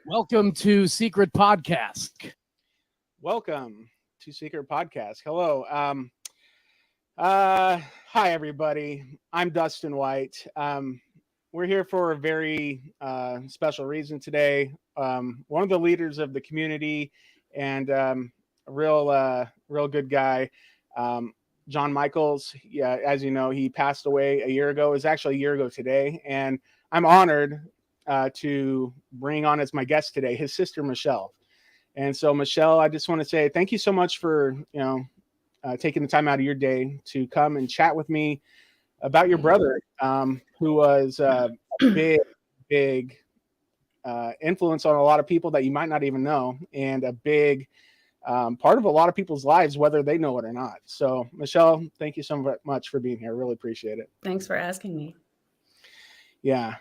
Welcome to Secret Podcasque. Welcome to Secret Podcasque. Hello. Hi, everybody. I'm Dustin White. We're here for a very special reason today. One of the leaders of the community and a real good guy, John Michaels. Yeah, as you know, he passed away a year ago. It was actually a year ago today, and I'm honored to bring on as my guest today his sister Michelle. And so, Michelle, I just want to say thank you so much for taking the time out of your day to come and chat with me about your brother, who was a big influence on a lot of people that you might not even know, and a big part of a lot of people's lives, whether they know it or not. So, Michelle, thank you so much for being here. Really appreciate it. Thanks for asking me. Yeah.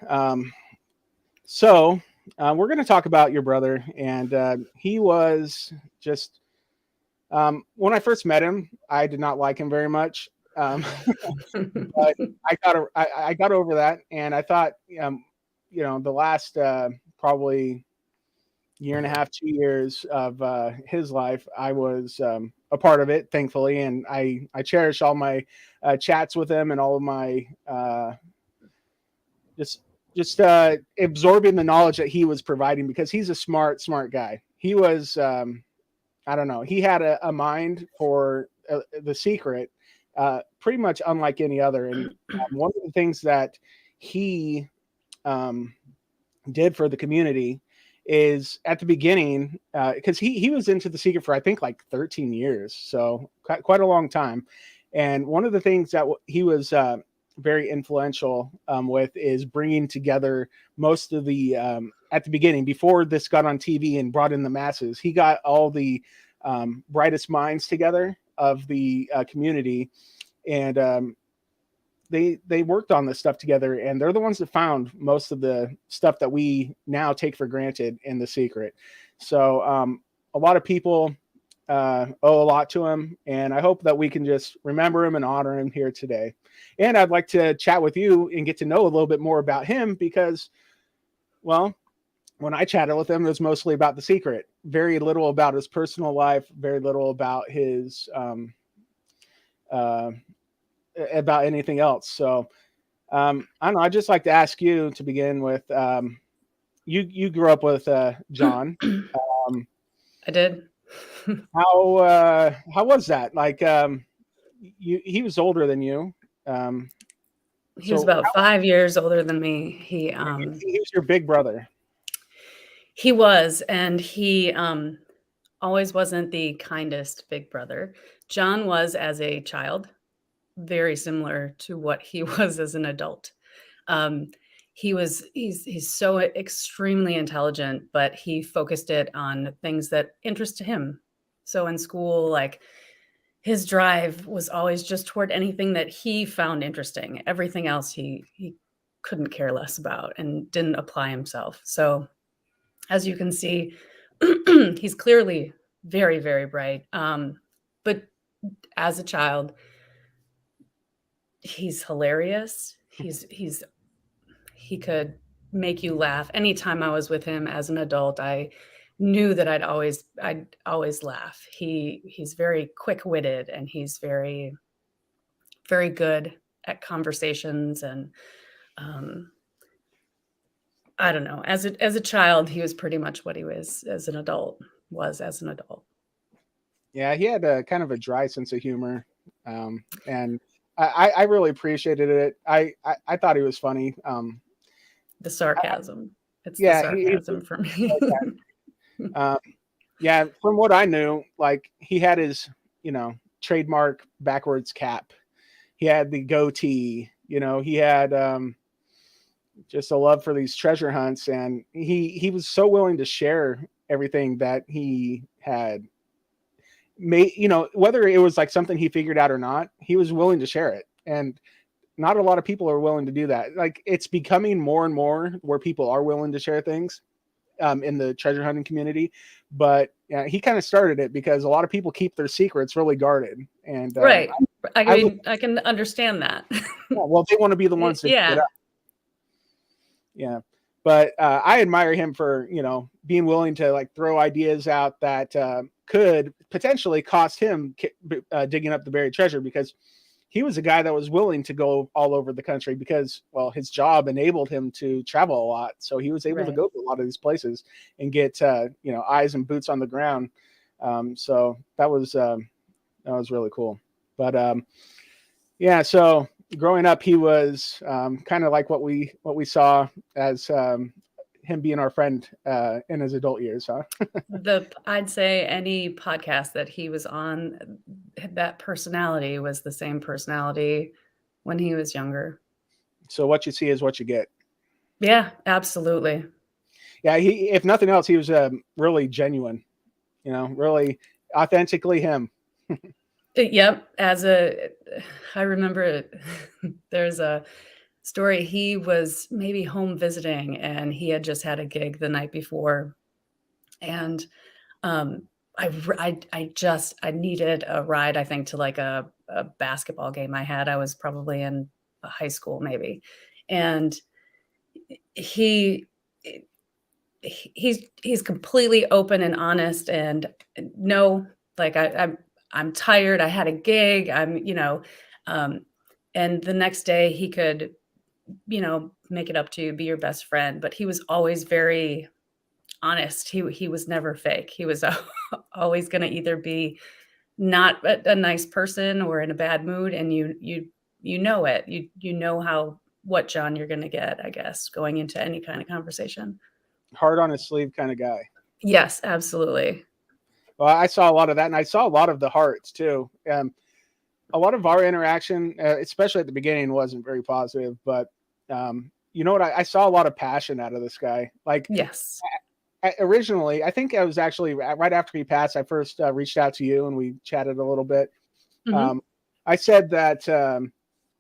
So we're going to talk about your brother, and he was just, when I first met him, I did not like him very much. But I got over that, and I thought, the last probably year and a half, 2 years of his life, I was a part of it, thankfully, and I cherish all my chats with him and all of my just absorbing the knowledge that he was providing, because he's a smart guy. He was, I don't know, he had a mind for the secret, pretty much unlike any other. And one of the things that he did for the community is at the beginning, because he was into the secret for, I think, like 13 years. So quite a long time. And one of the things that he was very influential with is bringing together most of the at the beginning, before this got on TV and brought in the masses, he got all the brightest minds together of the community, and they worked on this stuff together, and they're the ones that found most of the stuff that we now take for granted in the secret. So a lot of people owe a lot to him, and I hope that we can just remember him and honor him here today. And I'd like to chat with you and get to know a little bit more about him, because, well, when I chatted with him, it was mostly about the secret. Very little about his personal life, very little about his about anything else. So I don't know. I'd just like to ask you to begin with. You grew up with John. I did. How was that? Like, he was older than you. He was about 5 years older than me. He was your big brother. He was, and he always wasn't the kindest big brother. John was, as a child, very similar to what he was as an adult. He's so extremely intelligent, but he focused it on things that interested him. So in school, like, his drive was always just toward anything that he found interesting. Everything else he couldn't care less about and didn't apply himself. So as you can see, he's clearly very, very bright. But as a child, he's hilarious. He could make you laugh. Anytime I was with him as an adult, I knew that I'd always laugh. He's very quick-witted, and he's very, very good at conversations. And I don't know, as a child, he was pretty much what he was as an adult. Yeah, he had a kind of a dry sense of humor, and I really appreciated it. I thought he was funny. The sarcasm. It's the sarcasm for me. Yeah, from what I knew, like, he had his, trademark backwards cap. He had the goatee, he had just a love for these treasure hunts, and he was so willing to share everything that he had made, whether it was like something he figured out or not, he was willing to share it. And not a lot of people are willing to do that. Like, it's becoming more and more where people are willing to share things in the treasure hunting community. But he kind of started it because a lot of people keep their secrets really guarded. And right. I can understand that. Well, they want to be the ones that yeah. Yeah. But I admire him for, being willing to like throw ideas out that could potentially cost him digging up the buried treasure, because he was a guy that was willing to go all over the country because, well, his job enabled him to travel a lot. So he was able to go to a lot of these places and get, eyes and boots on the ground. So that was really cool. But yeah, so growing up, he was kind of like what we saw as him being our friend in his adult years, huh? I'd say any podcast that he was on, that personality was the same personality when he was younger. So what you see is what you get. Yeah, absolutely. Yeah, if nothing else, he was really genuine, really authentically him. Yep. I remember there's a story. He was maybe home visiting and he had just had a gig the night before. And I needed a ride, I think, to like a basketball game I was probably in high school maybe. And he's completely open and honest, and no, like I'm tired. I had a gig. And the next day he could, make it up to you, be your best friend. But he was always very honest. He was never fake. He was always going to either be not a nice person or in a bad mood, and you know it. You know what John you're going to get, I guess, going into any kind of conversation. Heart on his sleeve kind of guy. Yes, absolutely. Well, I saw a lot of that, and I saw a lot of the hearts too. A lot of our interaction, especially at the beginning, wasn't very positive. But you know what? I saw a lot of passion out of this guy. Like, yes. Originally, I think I was actually right after he passed, I first reached out to you and we chatted a little bit. Mm-hmm. I said that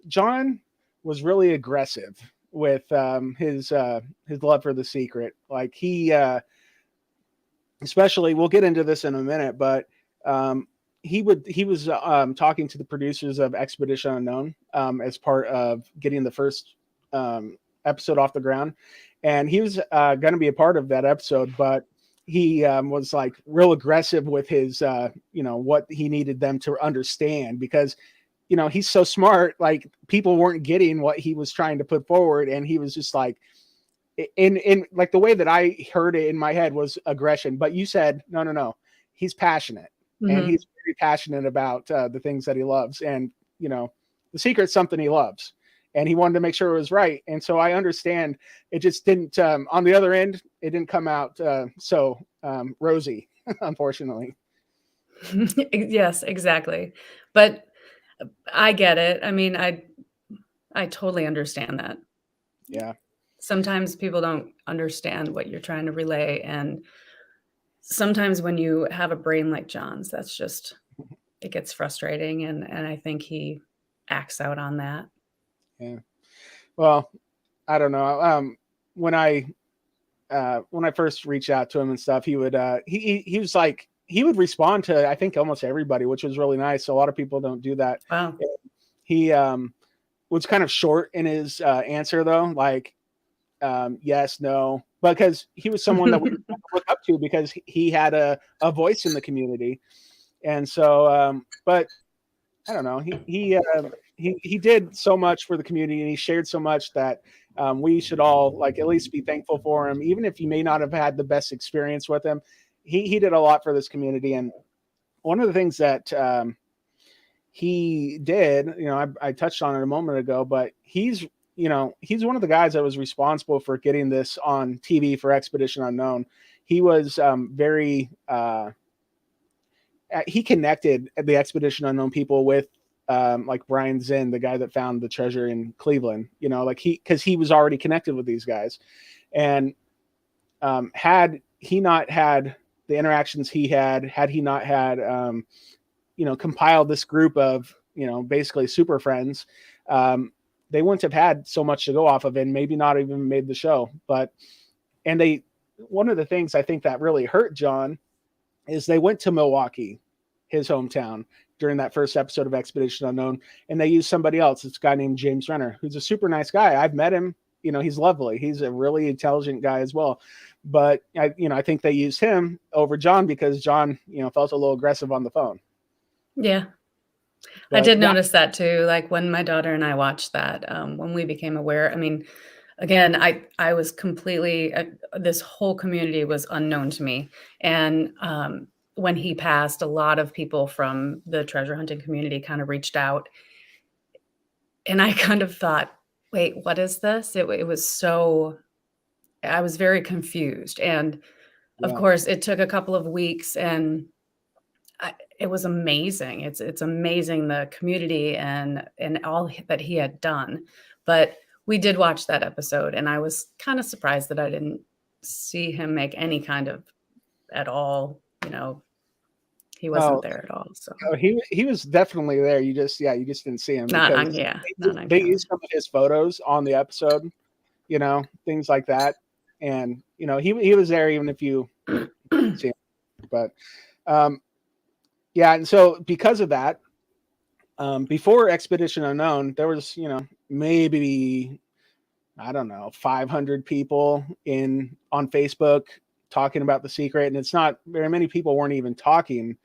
John was really aggressive with his love for the secret. Like he, especially, we'll get into this in a minute, but he was talking to the producers of Expedition Unknown as part of getting the first episode off the ground. And he was going to be a part of that episode, but he was like real aggressive with his, what he needed them to understand, because, he's so smart. Like, people weren't getting what he was trying to put forward. And he was just like, in like the way that I heard it in my head was aggression. But you said, no, he's passionate. Mm-hmm. And he's very passionate about the things that he loves. And, the secret's something he loves. And he wanted to make sure it was right. And so I understand it just didn't, on the other end, it didn't come out so rosy, unfortunately. Yes, exactly. But I get it. I mean, I totally understand that. Yeah. Sometimes people don't understand what you're trying to relay. And sometimes when you have a brain like John's, it gets frustrating. And I think he acts out on that. Yeah. Well, I don't know. When I first reached out to him and stuff, he would he was like, he would respond to, I think, almost everybody, which was really nice. A lot of people don't do that. Wow. He was kind of short in his answer though, like yes, no, because he was someone that we look up to because he had a voice in the community. And so but I don't know, he did so much for the community, and he shared so much that we should all like at least be thankful for him, even if you may not have had the best experience with him. He did a lot for this community. And one of the things that he did, I touched on it a moment ago, but he's one of the guys that was responsible for getting this on TV for Expedition Unknown. He was very he connected the Expedition Unknown people with like Brian Zinn, the guy that found the treasure in Cleveland, because he was already connected with these guys. And had he not had the interactions he had he not had, compiled this group of, basically super friends, they wouldn't have had so much to go off of and maybe not even made the show. One of the things I think that really hurt John is they went to Milwaukee, his hometown, during that first episode of Expedition Unknown, and they used somebody else. It's a guy named James Renner, who's a super nice guy. I've met him, he's lovely. He's a really intelligent guy as well. But I think they used him over John because John, felt a little aggressive on the phone. Yeah. But I did notice that too. Like when my daughter and I watched that, when we became aware, I mean, again, I was completely, this whole community was unknown to me. And when he passed, a lot of people from the treasure hunting community kind of reached out. And I kind of thought, wait, what is this? It was so, I was very confused. And of course, it took a couple of weeks and it was amazing. It's amazing, the community and all that he had done. But we did watch that episode, and I was kind of surprised that I didn't see him make any kind of at all. He wasn't there at all. So he was definitely there. You just didn't see him. Not on They camera. used some of his photos on the episode, things like that, and he was there even if you didn't see him. But yeah, and so because of that, before Expedition Unknown, there was, maybe, I don't know, 500 people on Facebook talking about The Secret, and it's not very many people weren't even talking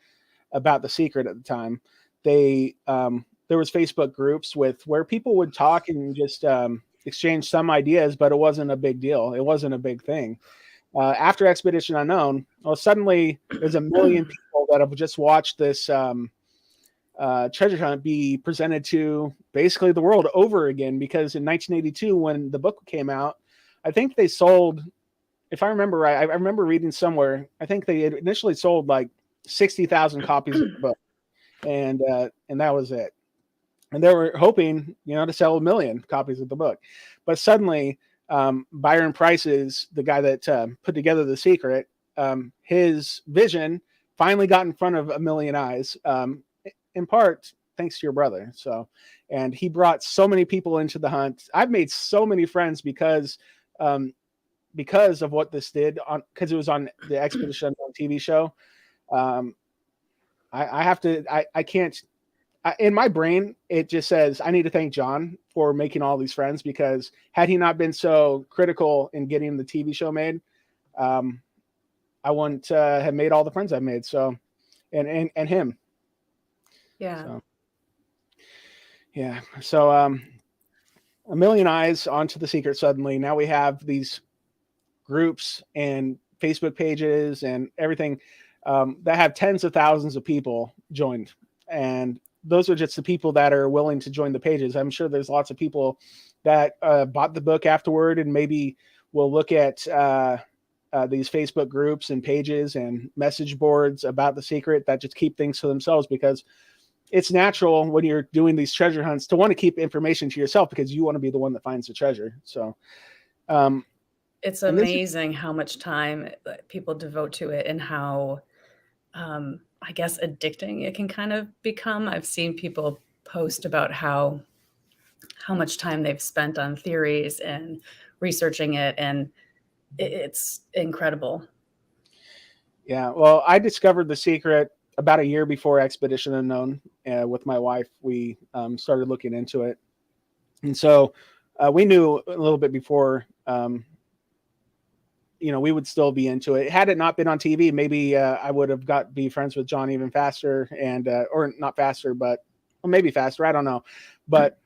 about The Secret at the time. There was Facebook groups where people would talk and just exchange some ideas, but it wasn't a big deal. It wasn't a big thing. After Expedition Unknown, well, suddenly there's 1 million people that have just watched this treasure hunt be presented to basically the world over again. Because in 1982, when the book came out, I think they sold, if I remember right, I remember reading somewhere, I think they had initially sold like 60,000 copies of the book, and that was it. And they were hoping, to sell 1 million copies of the book, but suddenly. Byron Price is the guy that put together The Secret. His vision finally got in front of 1 million eyes, in part thanks to your brother. So, and he brought so many people into the hunt. I've made so many friends because of what this did, because it was on the Expedition TV show. I can't. In my brain, it just says I need to thank John for making all these friends, because had he not been so critical in getting the TV show made, I wouldn't have made all the friends I've made. So, and him. Yeah. So, yeah. So, 1 million eyes onto The Secret suddenly. Now we have these groups and Facebook pages and everything that have tens of thousands of people joined, and those are just the people that are willing to join the pages. I'm sure there's lots of people that bought the book afterward and maybe will look at these Facebook groups and pages and message boards about The Secret that just keep things to themselves, because it's natural when you're doing these treasure hunts to want to keep information to yourself because you want to be the one that finds the treasure. So it's amazing how much time people devote to it and how I guess addicting it can kind of become. I've seen people post about how much time they've spent on theories and researching it, and it's incredible. Yeah, well, I discovered The Secret about a year before Expedition Unknown with my wife. We started looking into it, and so we knew a little bit before. We would still be into it. Had it not been on TV, maybe I would have be friends with John even faster, and or not faster, but maybe faster. I don't know, but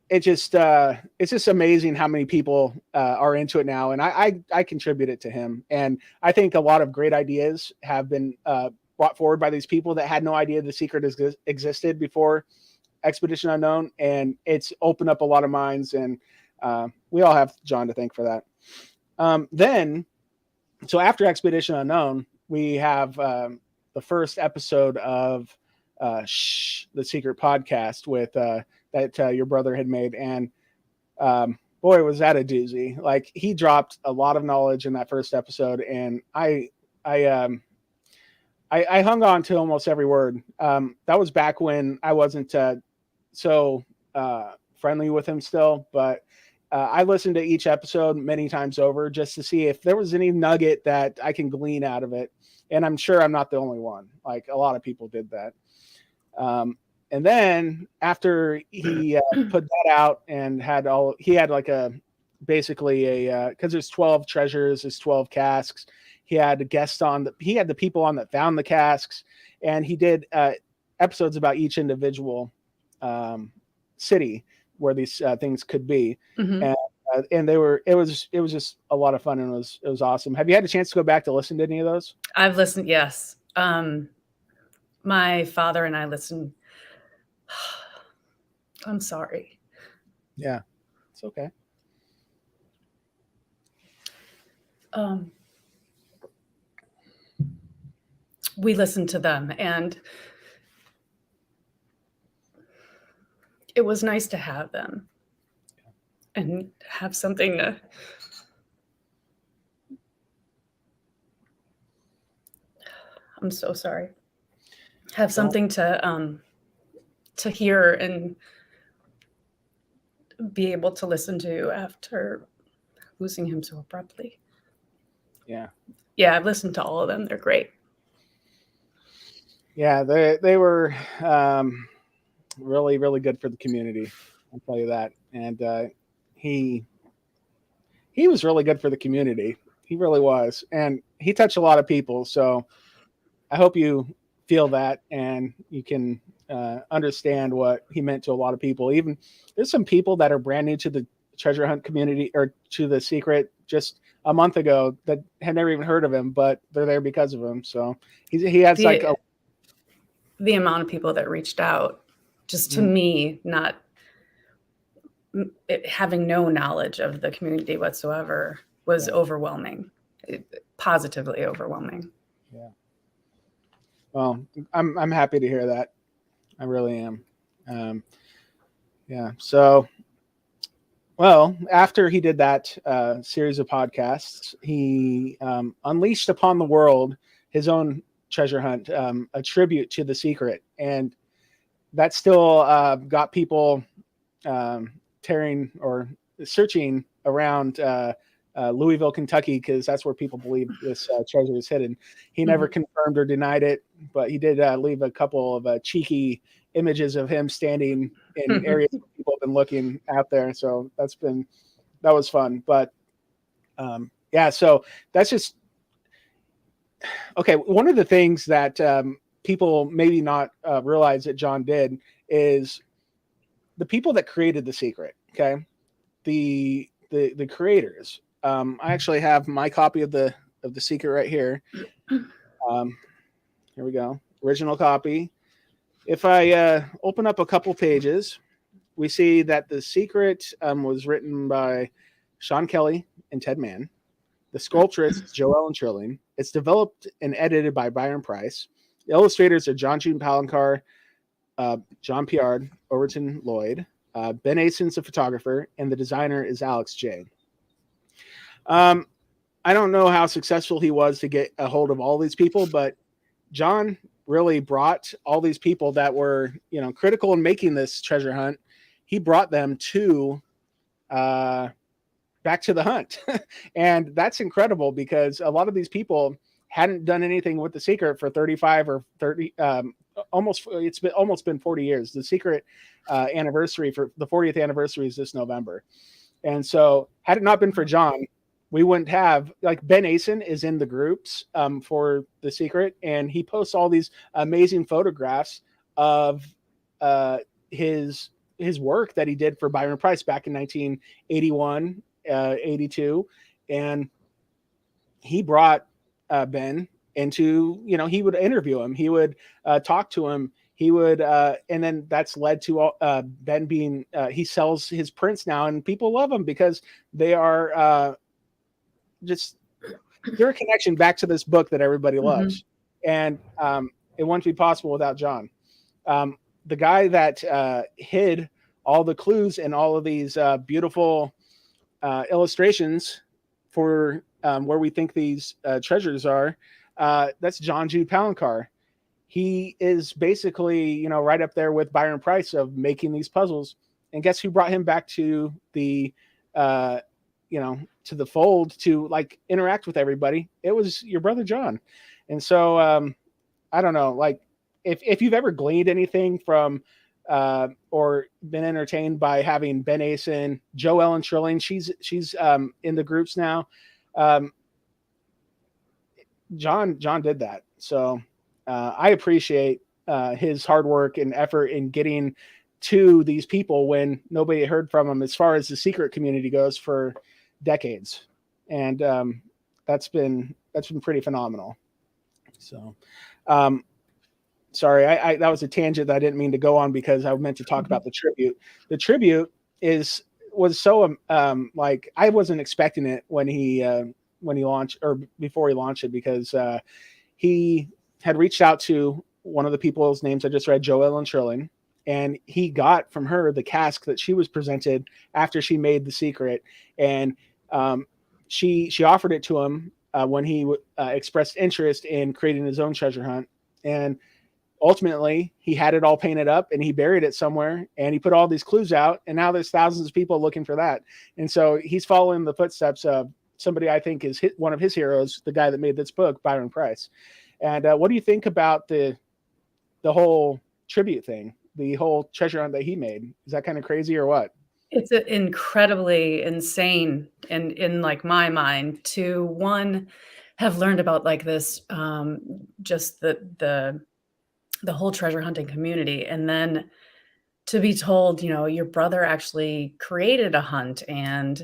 it's just amazing how many people are into it now, and I contribute it to him, and I think a lot of great ideas have been brought forward by these people that had no idea The Secret existed before Expedition Unknown, and it's opened up a lot of minds, and we all have John to thank for that. So after Expedition Unknown, we have the first episode of the Secret Podcast with that your brother had made, and boy, was that a doozy! Like, he dropped a lot of knowledge in that first episode, and I hung on to almost every word. That was back when I wasn't so friendly with him still, but. I listened to each episode many times over just to see if there was any nugget that I can glean out of it. And I'm sure I'm not the only one. Like, a lot of people did that. And then after he put that out and he had like basically because there's 12 treasures, there's 12 casks. He had he had the people on that found the casks, and he did episodes about each individual city where these things could be. Mhm. And it was just a lot of fun, and it was awesome. Have you had a chance to go back to listen to any of those? I've listened, yes. My father and I listened. I'm sorry. Yeah, it's okay. We listened to them, and it was nice to have them and have something to I'm so sorry. Have something to hear and be able to listen to after losing him so abruptly. Yeah. Yeah, I've listened to all of them. They're great. Yeah, they were really, really good for the community. I'll tell you that. And he was really good for the community. He really was, and he touched a lot of people. So I hope you feel that, and you can understand what he meant to a lot of people. Even there's some people that are brand new to the treasure hunt community or to the secret just a month ago that had never even heard of him, but they're there because of him. So he has the amount of people that reached out just to me, not having no knowledge of the community whatsoever, was overwhelming, positively overwhelming. Yeah. Well, I'm happy to hear that. I really am. Yeah. So, well, after he did that series of podcasts, he unleashed upon the world his own treasure hunt, a tribute to The Secret, and that still got people tearing or searching around Louisville, Kentucky, because that's where people believe this treasure is hidden. He never confirmed or denied it, but he did leave a couple of cheeky images of him standing in areas where people have been looking out there. So that was fun. But yeah, so that's just okay. One of the things that people maybe not realize that John did is the people that created The Secret. Okay, the creators. I actually have my copy of the Secret right here. Here we go, original copy. If I open up a couple pages, we see that The Secret was written by Sean Kelly and Ted Mann. The sculptress is Joellen Trilling. It's developed and edited by Byron Price. The illustrators are John June Palancar, John Piard, Overton Lloyd. Ben Ason's the photographer, and the designer is Alex J. I don't know how successful he was to get a hold of all these people, but John really brought all these people that were, critical in making this treasure hunt. He brought them to back to the hunt. And that's incredible because a lot of these people hadn't done anything with The Secret for 35 or 30, it's been 40 years. The Secret anniversary for the 40th anniversary is this November. And so had it not been for John, we wouldn't have, like, Ben Ason is in the groups for The Secret, and he posts all these amazing photographs of his work that he did for Byron Price back in 1981, 82. And he brought Ben into, he would interview him. He would talk to him. He would, and then that's led to Ben being, he sells his prints now, and people love him because they are they're a connection back to this book that everybody loves. And it wouldn't be possible without John. The guy that hid all the clues and all of these beautiful illustrations for where we think these treasures are, that's John Jude Palancar. He is basically, right up there with Byron Price of making these puzzles. And guess who brought him back to the, to the fold to like interact with everybody? It was your brother John. And so I don't know, like if you've ever gleaned anything from or been entertained by having Ben Asen, Joe Ellen Trilling. She's in the groups now. John did that. So I appreciate his hard work and effort in getting to these people when nobody heard from him as far as the secret community goes for decades. And that's been pretty phenomenal. So sorry, I that was a tangent that I didn't mean to go on because I meant to talk about the tribute. The tribute was so like I wasn't expecting it when he launched or before he launched it, because he had reached out to one of the people's names I just read, Joe Ellen Trilling, and he got from her the cask that she was presented after she made The Secret, and she offered it to him when he expressed interest in creating his own treasure hunt. And ultimately he had it all painted up and he buried it somewhere, and he put all these clues out, and now there's thousands of people looking for that. And so he's following the footsteps of somebody I think is one of his heroes, the guy that made this book, Byron Price. And what do you think about the whole tribute thing, the whole treasure hunt that he made? Is that kind of crazy or what? It's incredibly insane in like my mind to one have learned about like this, just the whole treasure hunting community, and then to be told, your brother actually created a hunt and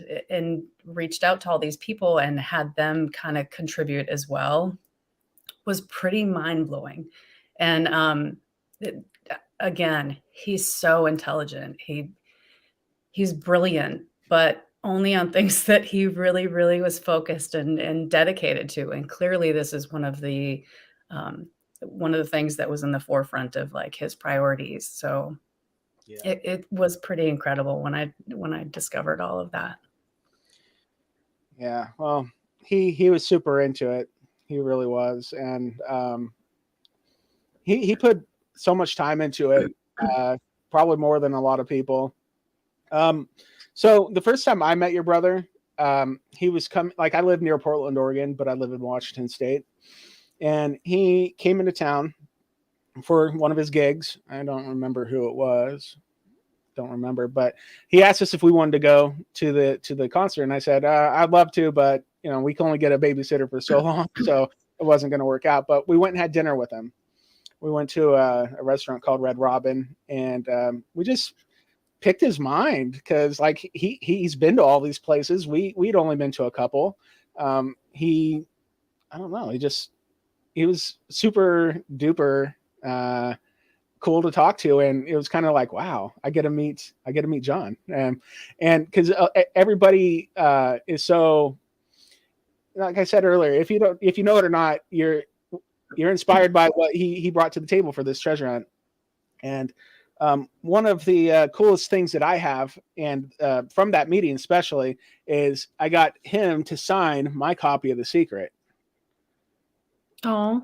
reached out to all these people and had them kind of contribute as well, was pretty mind-blowing. And again, he's so intelligent. He's brilliant, but only on things that he really, really was focused and dedicated to. And clearly this is one of the things that was in the forefront of like his priorities. So yeah. It was pretty incredible when I discovered all of that. Yeah. Well, he was super into it. He really was. And he put so much time into it, probably more than a lot of people. So the first time I met your brother, he was coming, like I live near Portland, Oregon, but I live in Washington State. And he came into town for one of his gigs. I don't remember who it was. But he asked us if we wanted to go to the concert. And I said, I'd love to, but we can only get a babysitter for so long. So it wasn't going to work out, but we went and had dinner with him. We went to a restaurant called Red Robin, and we just picked his mind because like he's been to all these places. We'd only been to a couple. I don't know. He was super duper cool to talk to, and it was kind of like, wow, I get to meet John. And because everybody is so, like I said earlier, if you know it or not, you're inspired by what he brought to the table for this treasure hunt. And one of the coolest things that I have, and from that meeting especially, is I got him to sign my copy of The Secret. Oh,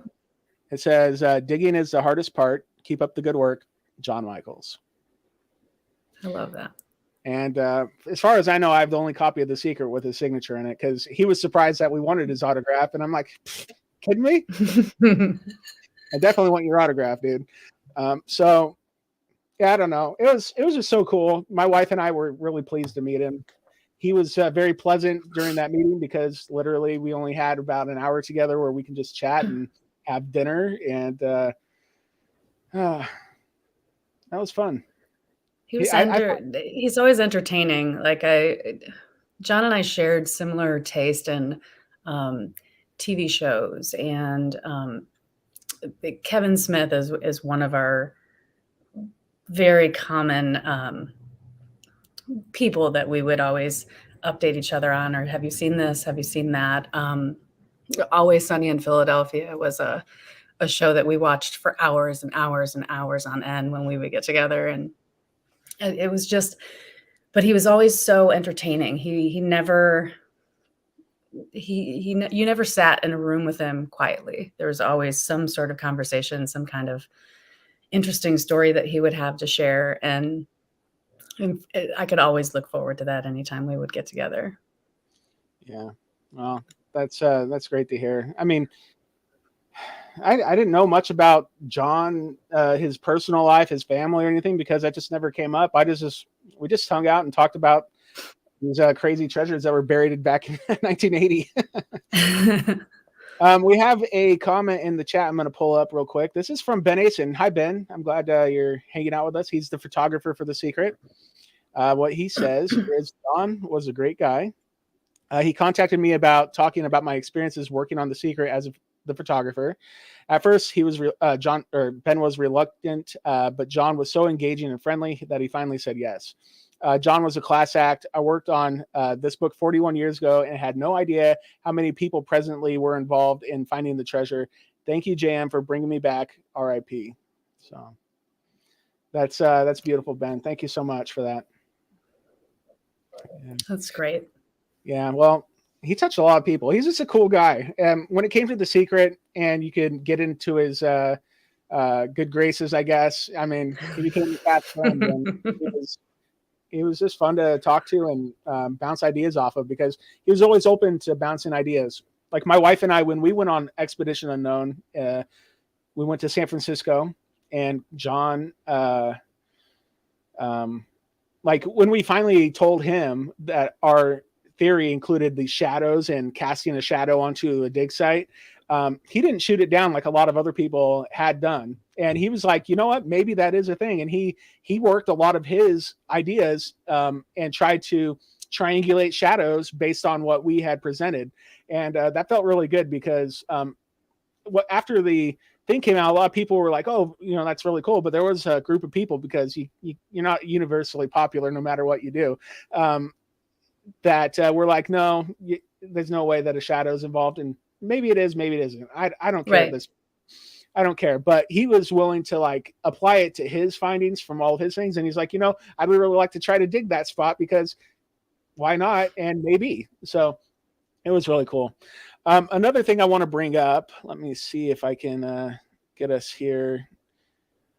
it says, digging is the hardest part. Keep up the good work, John Michaels. I love that. And as far as I know, I have the only copy of The Secret with his signature in it, because he was surprised that we wanted his autograph. And I'm like, kidding me? I definitely want your autograph, dude. So yeah, I don't know. It was just so cool. My wife and I were really pleased to meet him. He was very pleasant during that meeting, because literally we only had about an hour together where we can just chat and have dinner. And that was fun. He's always entertaining. Like John and I shared similar taste in TV shows, and Kevin Smith is one of our very common people that we would always update each other on, or have you seen this? Have you seen that? Always Sunny in Philadelphia was a show that we watched for hours and hours and hours on end when we would get together. And it was just, but he was always so entertaining. You never sat in a room with him quietly. There was always some sort of conversation, some kind of interesting story that he would have to share. And I could always look forward to that anytime we would get together. Yeah. Well, that's great to hear. I mean, I didn't know much about John, his personal life, his family, or anything, because that just never came up. We just hung out and talked about these crazy treasures that were buried back in 1980. We have a comment in the chat I'm going to pull up real quick. This is from Ben Asen. Hi, Ben. I'm glad you're hanging out with us. He's the photographer for The Secret. What he says is John was a great guy. He contacted me about talking about my experiences working on The Secret as the photographer. At first, Ben was reluctant, but John was so engaging and friendly that he finally said yes. John was a class act. I worked on this book 41 years ago and had no idea how many people presently were involved in finding the treasure. Thank you, JM, for bringing me back. RIP. So that's beautiful, Ben. Thank you so much for that. That's great. Yeah, well, he touched a lot of people. He's just a cool guy. And when it came to The Secret, and you could get into his good graces, I guess. I mean, he became a fast friend, and it was just fun to talk to and bounce ideas off of, because he was always open to bouncing ideas. Like my wife and I, when we went on Expedition Unknown, we went to San Francisco, and John, like when we finally told him that our theory included the shadows and casting a shadow onto a dig site, he didn't shoot it down like a lot of other people had done. And he was like, you know what, maybe that is a thing. And he worked a lot of his ideas and tried to triangulate shadows based on what we had presented. And that felt really good, because after the thing came out, a lot of people were like, oh, that's really cool. But there was a group of people, because you're not universally popular no matter what you do, that we're like, no, there's no way that a shadow is involved. And maybe it is, maybe it isn't. I don't care. Right. I don't care. But he was willing to like apply it to his findings from all of his things. And he's like, I'd really like to try to dig that spot, because why not? And maybe. So it was really cool. Another thing I want to bring up, let me see if I can get us here.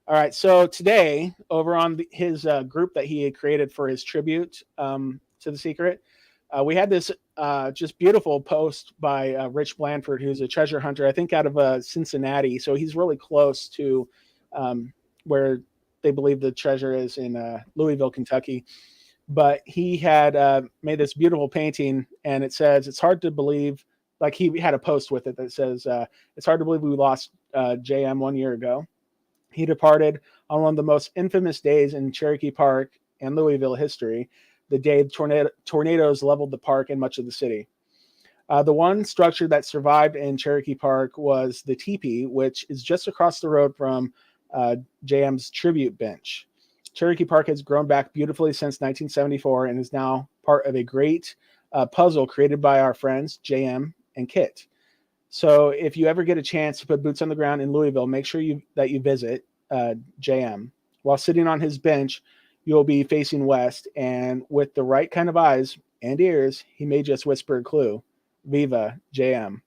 All right. So today, over on his group that he had created for his tribute to The Secret, we had this just beautiful post by Rich Blanford, who's a treasure hunter, I think out of Cincinnati. So he's really close to where they believe the treasure is, in Louisville, Kentucky. But he had made this beautiful painting, and it says, it's hard to believe, like he had a post with it that says, it's hard to believe we lost JM 1 year ago. He departed on one of the most infamous days in Cherokee Park and Louisville history, the day tornadoes leveled the park and much of the city. The one structure that survived in Cherokee Park was the teepee, which is just across the road from JM's tribute bench. Cherokee Park has grown back beautifully since 1974 and is now part of a great puzzle created by our friends JM and Kit. So if you ever get a chance to put boots on the ground in Louisville, make sure that you visit JM. While sitting on his bench, you'll be facing west, and with the right kind of eyes and ears, he may just whisper a clue: Viva JM.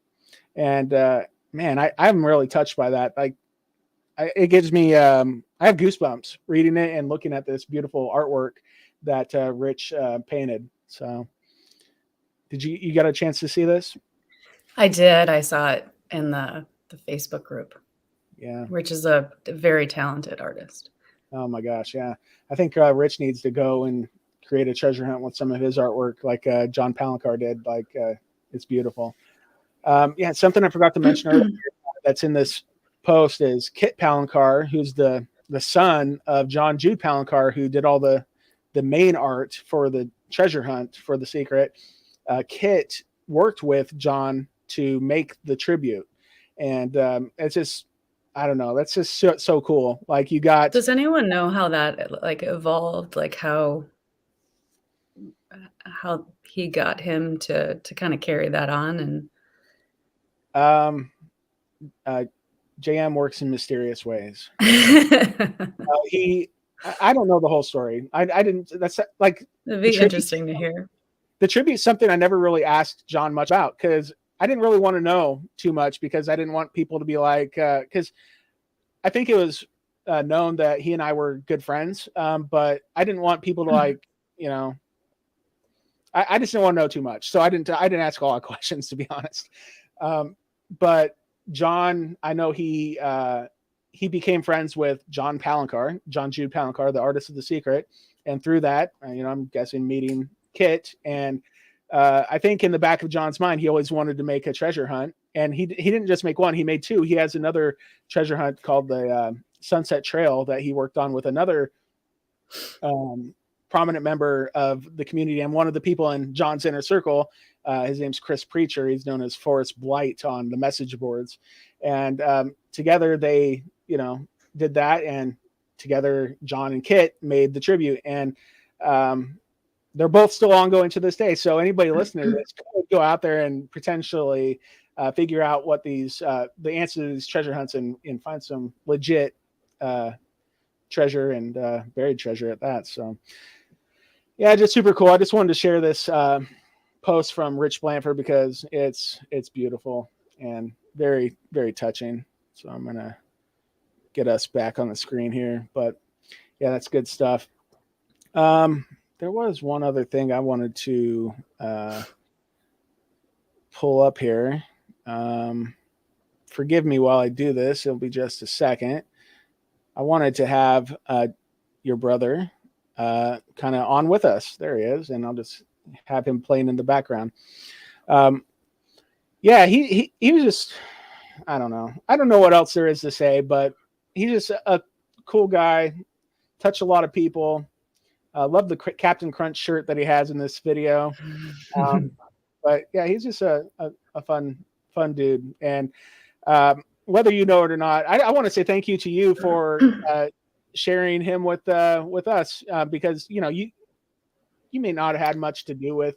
And man, I'm really touched by that. Like, it gives me I have goosebumps reading it and looking at this beautiful artwork that Rich painted. So did you got a chance to see this? I did. I saw it in the Facebook group. Yeah. Rich is a very talented artist. Oh my gosh. Yeah. I think Rich needs to go and create a treasure hunt with some of his artwork, like John Palinkar did. Like, it's beautiful. Yeah. Something I forgot to mention earlier that's in this post is Kit Palinkar, who's the son of John Jude Palinkar, who did all the main art for the treasure hunt for The Secret. Kit worked with John to make the tribute. And it's just, I don't know. That's just so cool. Like, you got. Does anyone know how that like evolved? Like how he got him to kind of carry that on? And JM works in mysterious ways. I don't know the whole story. I didn't. That's like, it'd be interesting to hear. The tribute is something I never really asked John much about, because I didn't really want to know too much, because I didn't want people to be like, because I think it was known that he and I were good friends, but I didn't want people to like, I just didn't want to know too much. So I didn't ask a lot of questions, to be honest. But John, I know he became friends with John Jude Palancar, the artist of The Secret. And through that, I'm guessing meeting Kit. And I think in the back of John's mind, he always wanted to make a treasure hunt. And he didn't just make one, he made two. He has another treasure hunt called the Sunset Trail that he worked on with another prominent member of the community and one of the people in John's inner circle. His name's Chris Preacher. He's known as Forrest Blight on the message boards. And together they, did that. And together John and Kit made the tribute. And they're both still ongoing to this day. So anybody listening to this, go out there and potentially figure out what the answer to these treasure hunts and find some legit treasure and buried treasure at that. So yeah, just super cool. I just wanted to share this post from Rich Blanford because it's beautiful and very, very touching. So I'm going to get us back on the screen here, but yeah, that's good stuff. There was one other thing I wanted to pull up here. Forgive me while I do this. It'll be just a second. I wanted to have your brother kind of on with us. There he is. And I'll just have him playing in the background. Yeah, he was just, I don't know. I don't know what else there is to say, but he's just a cool guy. Touched a lot of people. Love the Captain Crunch shirt that he has in this video. But yeah, he's just a fun dude. And whether you know it or not, I want to say thank you to you for sharing him with us because you may not have had much to do with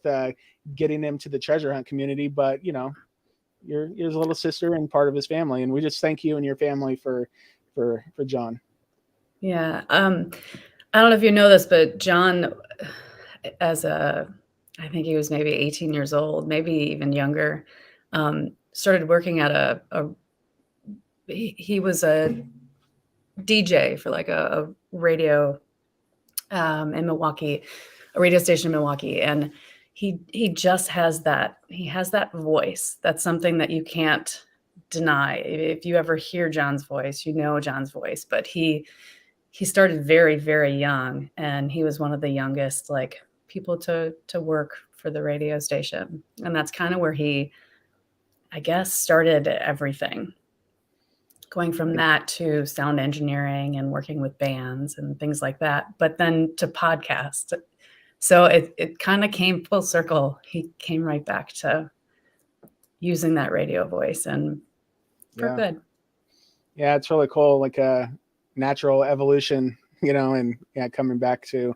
getting him to the treasure hunt community, but you're his little sister and part of his family, and we just thank you and your family for John. Yeah, I don't know if you know this, but John, I think he was maybe 18 years old, maybe even younger, started working at he was a DJ for like a radio in Milwaukee, a radio station in Milwaukee. And he just has that voice. That's something that you can't deny. If you ever hear John's voice, John's voice, but he started very, very young, and he was one of the youngest people to work for the radio station. And that's kind of where he, I guess, started everything, going from that to sound engineering and working with bands and things like that, but then to podcasts. So it kind of came full circle. He came right back to using that radio voice, and for good. Yeah, it's really cool. Like a natural evolution, and coming back to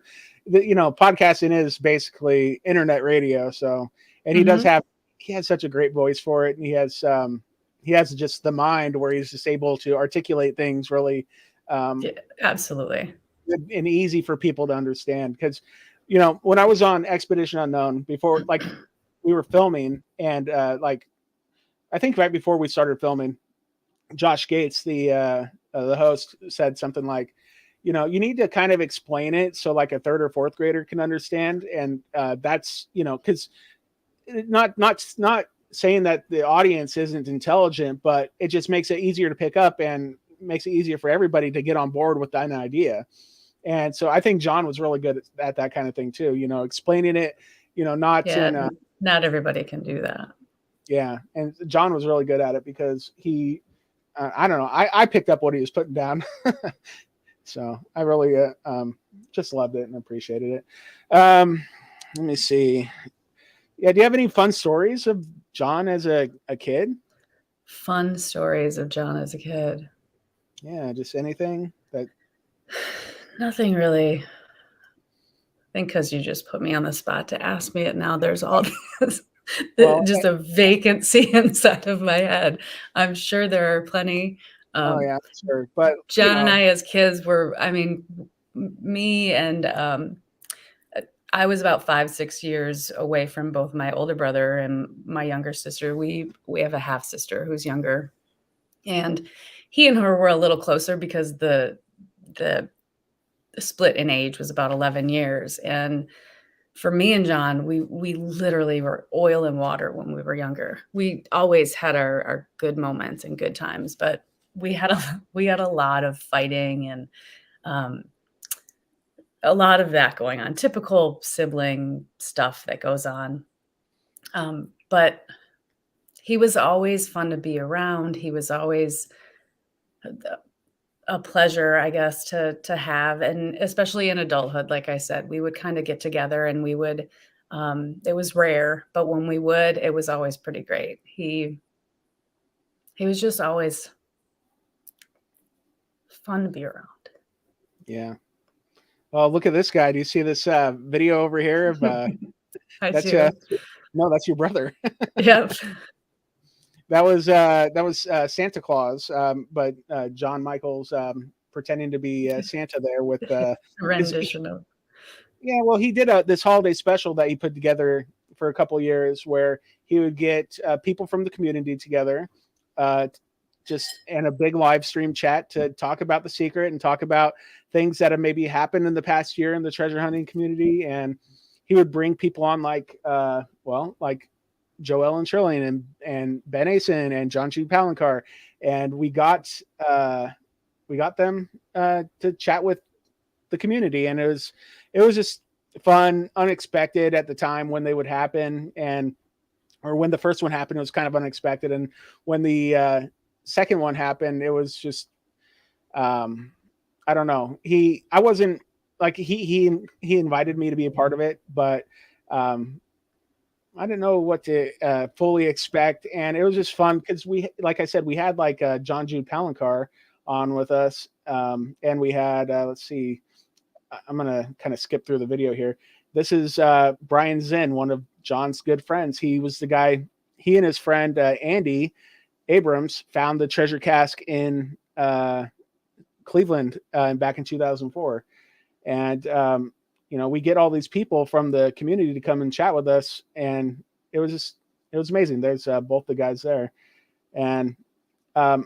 podcasting is basically internet radio. So, and he has such a great voice for it. And he has just the mind where he's just able to articulate things really, absolutely, and easy for people to understand. Because, when I was on Expedition Unknown before, we were filming, and I think right before we started filming, Josh Gates, the host, said something like, you need to kind of explain it so like a third or fourth grader can understand. And that's, because not saying that the audience isn't intelligent, but it just makes it easier to pick up and makes it easier for everybody to get on board with that idea. And so I think John was really good at that kind of thing too, explaining it, not everybody can do that. Yeah. And John was really good at it because he, I don't know, I picked up what he was putting down. So I really just loved it and appreciated it. Let me see. Yeah. Do you have any fun stories of John as a kid? Fun stories of John as a kid. Yeah. Just anything that. Nothing really. I think because you just put me on the spot to ask me it now, there's all this, just a vacancy inside of my head. I'm sure there are plenty. Yeah, sure. But John and I as kids were, me and I was about 5-6 years away from both my older brother and my younger sister. We have a half sister who's younger, and he and her were a little closer because the split in age was about 11 years. And for me and John, we literally were oil and water when we were younger. We always had our good moments and good times, but we had a lot of fighting and a lot of that going on. Typical sibling stuff that goes on. But he was always fun to be around. He was always a pleasure, I guess, to have, and especially in adulthood, like I said, we would kind of get together and we would. It was rare, but when we would, it was always pretty great. He was just always fun to be around. Yeah. Well, look at this guy. Do you see this video over here of that's that's your brother. Yep. That was Santa Claus, but John Michaels pretending to be Santa there with rendition of. Yeah, well, he did this holiday special that he put together for a couple of years, where he would get people from the community together, just in a big live stream chat to talk about the secret and talk about things that have maybe happened in the past year in the treasure hunting community. And he would bring people on like Joel and Shirley and Ben Asen and John G. Palancar. And we got them to chat with the community. And it was just fun, unexpected at the time when they would happen. Or when the first one happened, it was kind of unexpected. And when the second one happened, it was just, I don't know. I wasn't like, he invited me to be a part of it, but I didn't know what to fully expect. And it was just fun because like I said, we had like John Jude Palancar on with us. And we had, let's see, I'm going to kind of skip through the video here. This is Brian Zinn, one of John's good friends. He was the guy, he and his friend Andy Abrams found the treasure cask in Cleveland back in 2004. And, we get all these people from the community to come and chat with us. And it was amazing. There's both the guys there. And I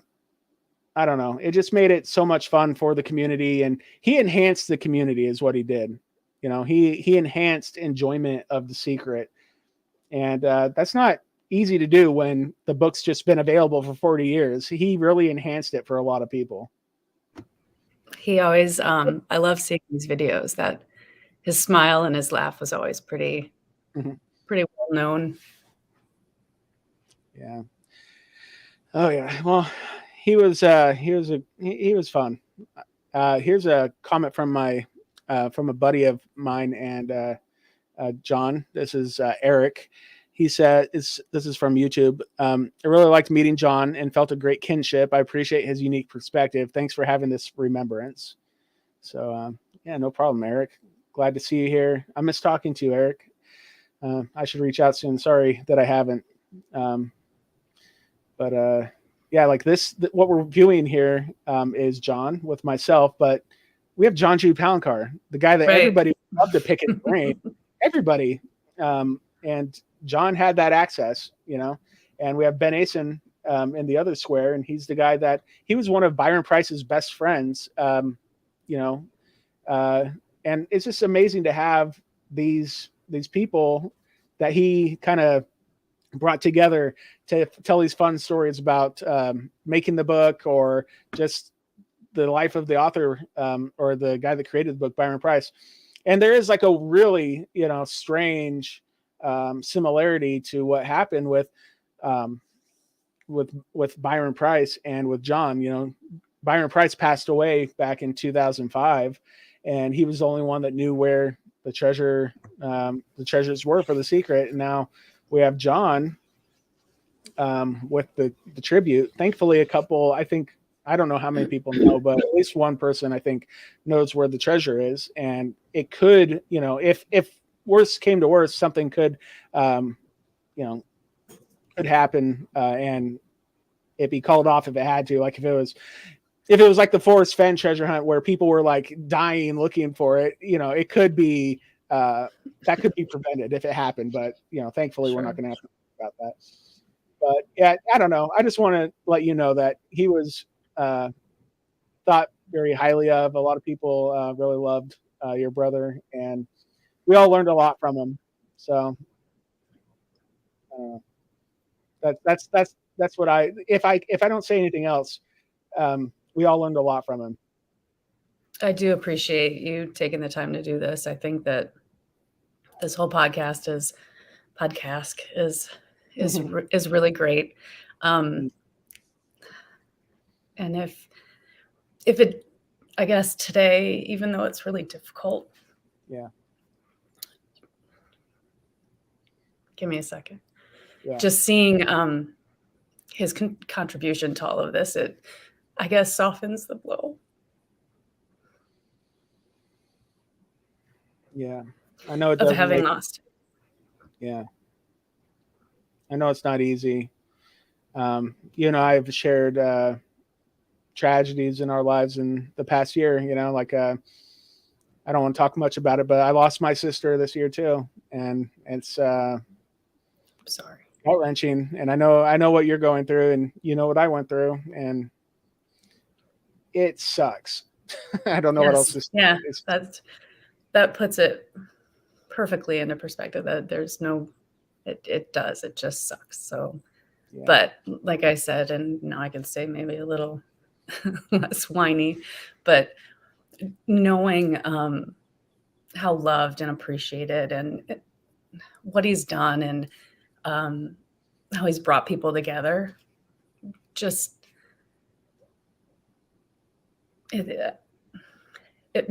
don't know. It just made it so much fun for the community. And he enhanced the community is what he did. He enhanced enjoyment of the secret. And that's not easy to do when the book's just been available for 40 years. He really enhanced it for a lot of people. He always, I love seeing these videos that his smile and his laugh was always pretty well known. Yeah. Oh yeah. Well, he was fun. Here's a comment from a buddy of mine and John. This is Eric. He said, this is from YouTube. I really liked meeting John and felt a great kinship. I appreciate his unique perspective. Thanks for having this remembrance. So yeah, no problem, Eric. Glad to see you here. I miss talking to you, Eric. I should reach out soon. Sorry that I haven't. But yeah, like this, what we're viewing here is John with myself, but we have John G. Palancar, the guy that everybody would love to pick his brain. Everybody. And John had that access, and we have Ben Asen in the other square, and he's the guy that he was one of Byron Price's best friends, and it's just amazing to have these people that he kind of brought together to tell these fun stories about making the book or just the life of the author or the guy that created the book, Byron Price. And there is like a really, strange similarity to what happened with Byron Price and with John. Byron Price passed away back in 2005, and he was the only one that knew where the treasures were for the secret. And now we have John with the tribute. Thankfully, a couple, I don't know how many people know, but at least one person I think knows where the treasure is. And it could, if worse came to worse, something could, could happen and it be called off if it had to. Like if it was like the Forrest Fenn treasure hunt where people were like dying looking for it, it could be that could be prevented if it happened. But thankfully we're not going to have to think about that. But yeah, I don't know. I just want to let you know that he was thought very highly of. A lot of people really loved your brother, and we all learned a lot from him. So that's what if I don't say anything else, we all learned a lot from him. I do appreciate you taking the time to do this. I think that this whole Podcasque is really great. And if it, I guess today, even though it's really difficult. Yeah. Give me a second. Yeah. Just seeing his contribution to all of this, it, I guess, softens the blow. Yeah. I know it of does. Having lost. Yeah. I know it's not easy. You and I have shared tragedies in our lives in the past year, like I don't want to talk much about it, but I lost my sister this year too. And it's sorry. Heart-wrenching. And I know what you're going through, and you know what I went through, and it sucks. I don't know what else to say. Yeah, that puts it perfectly into perspective, that there's no, it does, it just sucks. So, yeah. But like I said, and now I can say maybe a little less whiny, but knowing how loved and appreciated and what he's done, and how he's brought people together, just it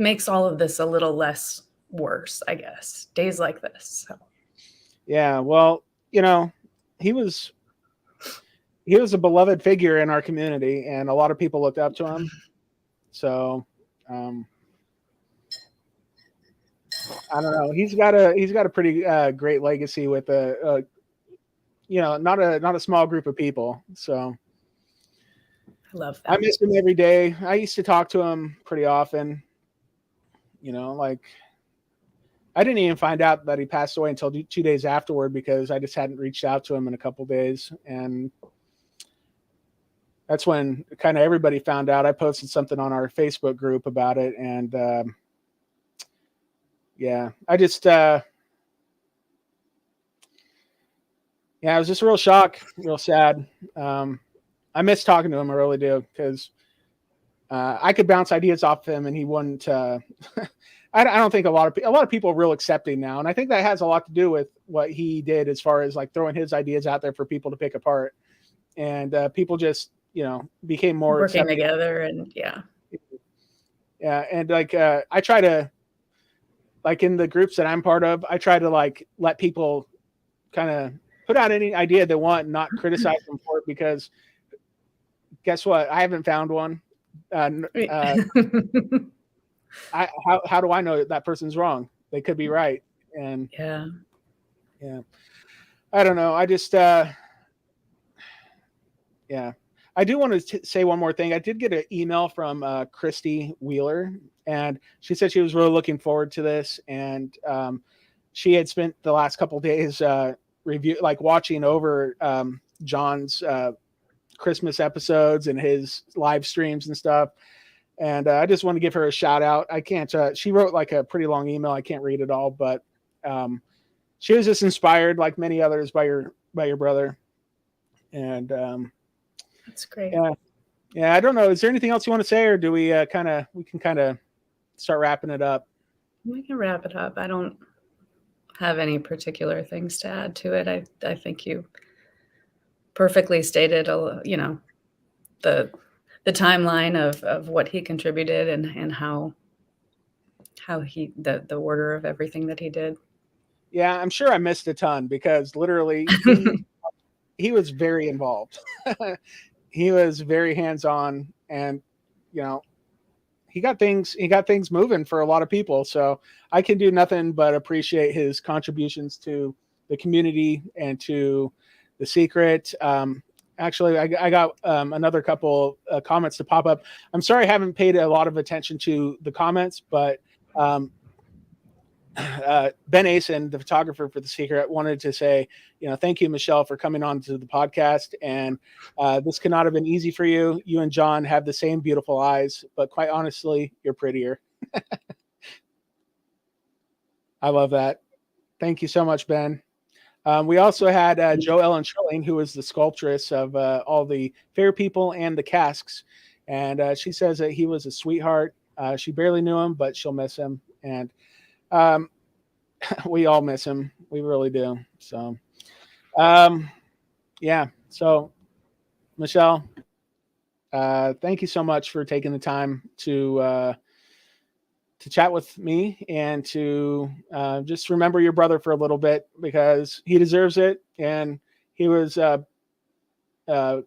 makes all of this a little less worse, I guess, days like this. So. Yeah, well, he was a beloved figure in our community, and a lot of people looked up to him. So I don't know. He's got a pretty great legacy with not a small group of people. So I love that. I miss him every day. I used to talk to him pretty often. Like I didn't even find out that he passed away until 2 days afterward, because I just hadn't reached out to him in a couple of days. And that's when kind of everybody found out. I posted something on our Facebook group about it. And yeah, I just, it was just a real shock, real sad. I miss talking to him. I really do, because I could bounce ideas off him, and he wouldn't. I don't think a lot of people are real accepting now, and I think that has a lot to do with what he did, as far as like throwing his ideas out there for people to pick apart, and people just became more working accepting together, and yeah, and like I try to, like in the groups that I'm part of, I try to like let people kind of put out any idea they want and not criticize them for it, because guess what? I haven't found one. How do I know that person's wrong? They could be right. And yeah, I don't know. I just, I do want to say one more thing. I did get an email from Christy Wheeler, and she said she was really looking forward to this. And she had spent the last couple of days watching over John's Christmas episodes and his live streams and stuff. And I just want to give her a shout out. I can't, she wrote like a pretty long email. I can't read it all, but she was just inspired, like many others, by your brother. And that's great. Yeah. I don't know. Is there anything else you want to say, or do we we can kind of start wrapping it up? We can wrap it up. I don't have any particular things to add to it. I think you perfectly stated, the timeline of what he contributed, and how he, the order of everything that he did. Yeah, I'm sure I missed a ton, because literally he was very involved. He was very hands-on, and he got things moving for a lot of people. So I can do nothing but appreciate his contributions to the community and to the Secret. Actually, I got another couple comments to pop up. I'm sorry I haven't paid a lot of attention to the comments, but Ben Asen, the photographer for the Secret, wanted to say, thank you, Michelle, for coming on to the podcast. And this could not have been easy for you. You and John have the same beautiful eyes, but quite honestly, you're prettier. I love that. Thank you so much, Ben. We also had Jo Ellen Trilling, who is the sculptress of all the fair people and the casks. And she says that he was a sweetheart. She barely knew him, but she'll miss him. And we all miss him. We really do. So, yeah. So, Michelle, thank you so much for taking the time to chat with me and to just remember your brother for a little bit, because he deserves it. And he was a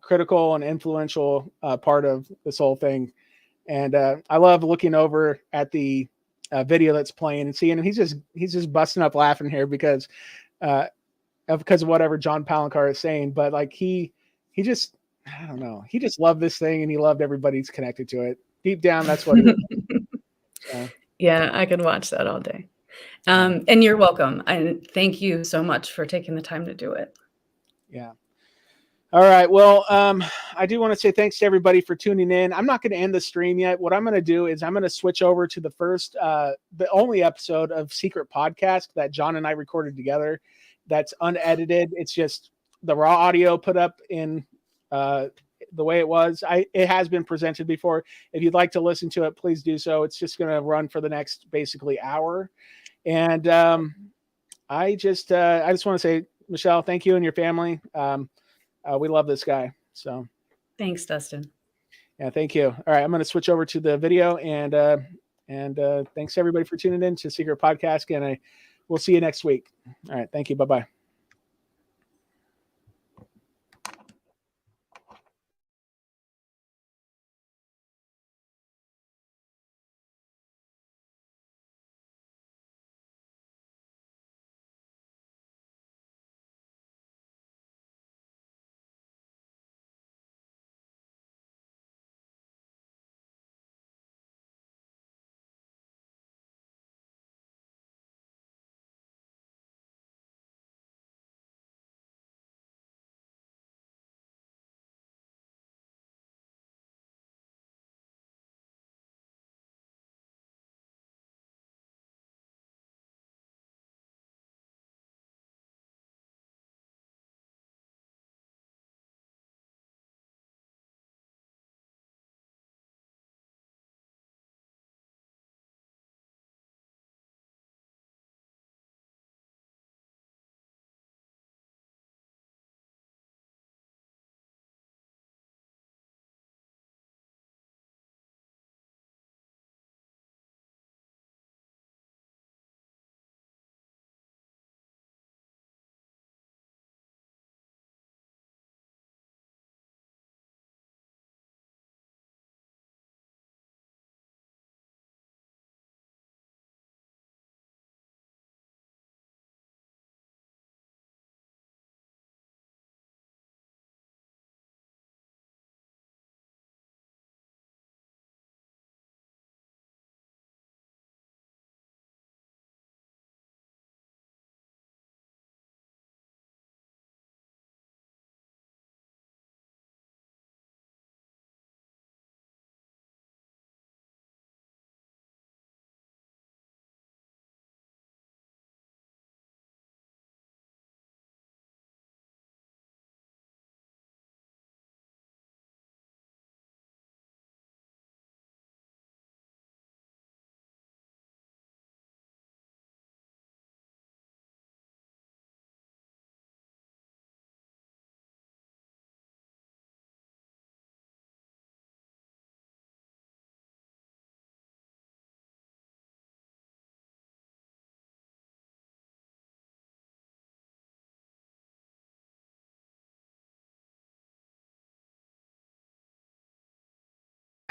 critical and influential part of this whole thing. And I love looking over at the video that's playing and seeing him. He's just busting up laughing here because of whatever John Palancar is saying. But like he just, I don't know, he just loved this thing, and he loved everybody who's connected to it. Deep down, that's what it is. So. Yeah, I could watch that all day. And you're welcome. And thank you so much for taking the time to do it. Yeah. All right. Well, I do want to say thanks to everybody for tuning in. I'm not going to end the stream yet. What I'm going to do is I'm going to switch over to the only episode of Secret Podcasque that John and I recorded together. That's unedited. It's just the raw audio put up in the way it was. It has been presented before. If you'd like to listen to it, please do so. It's just going to run for the next basically hour. And I just want to say, Michelle, thank you and your family. We love this guy. So thanks, Dustin. Yeah, thank you. All right, I'm going to switch over to the video, and thanks everybody for tuning in to Secret Podcasque, and we'll see you next week. All right, thank you. Bye-bye.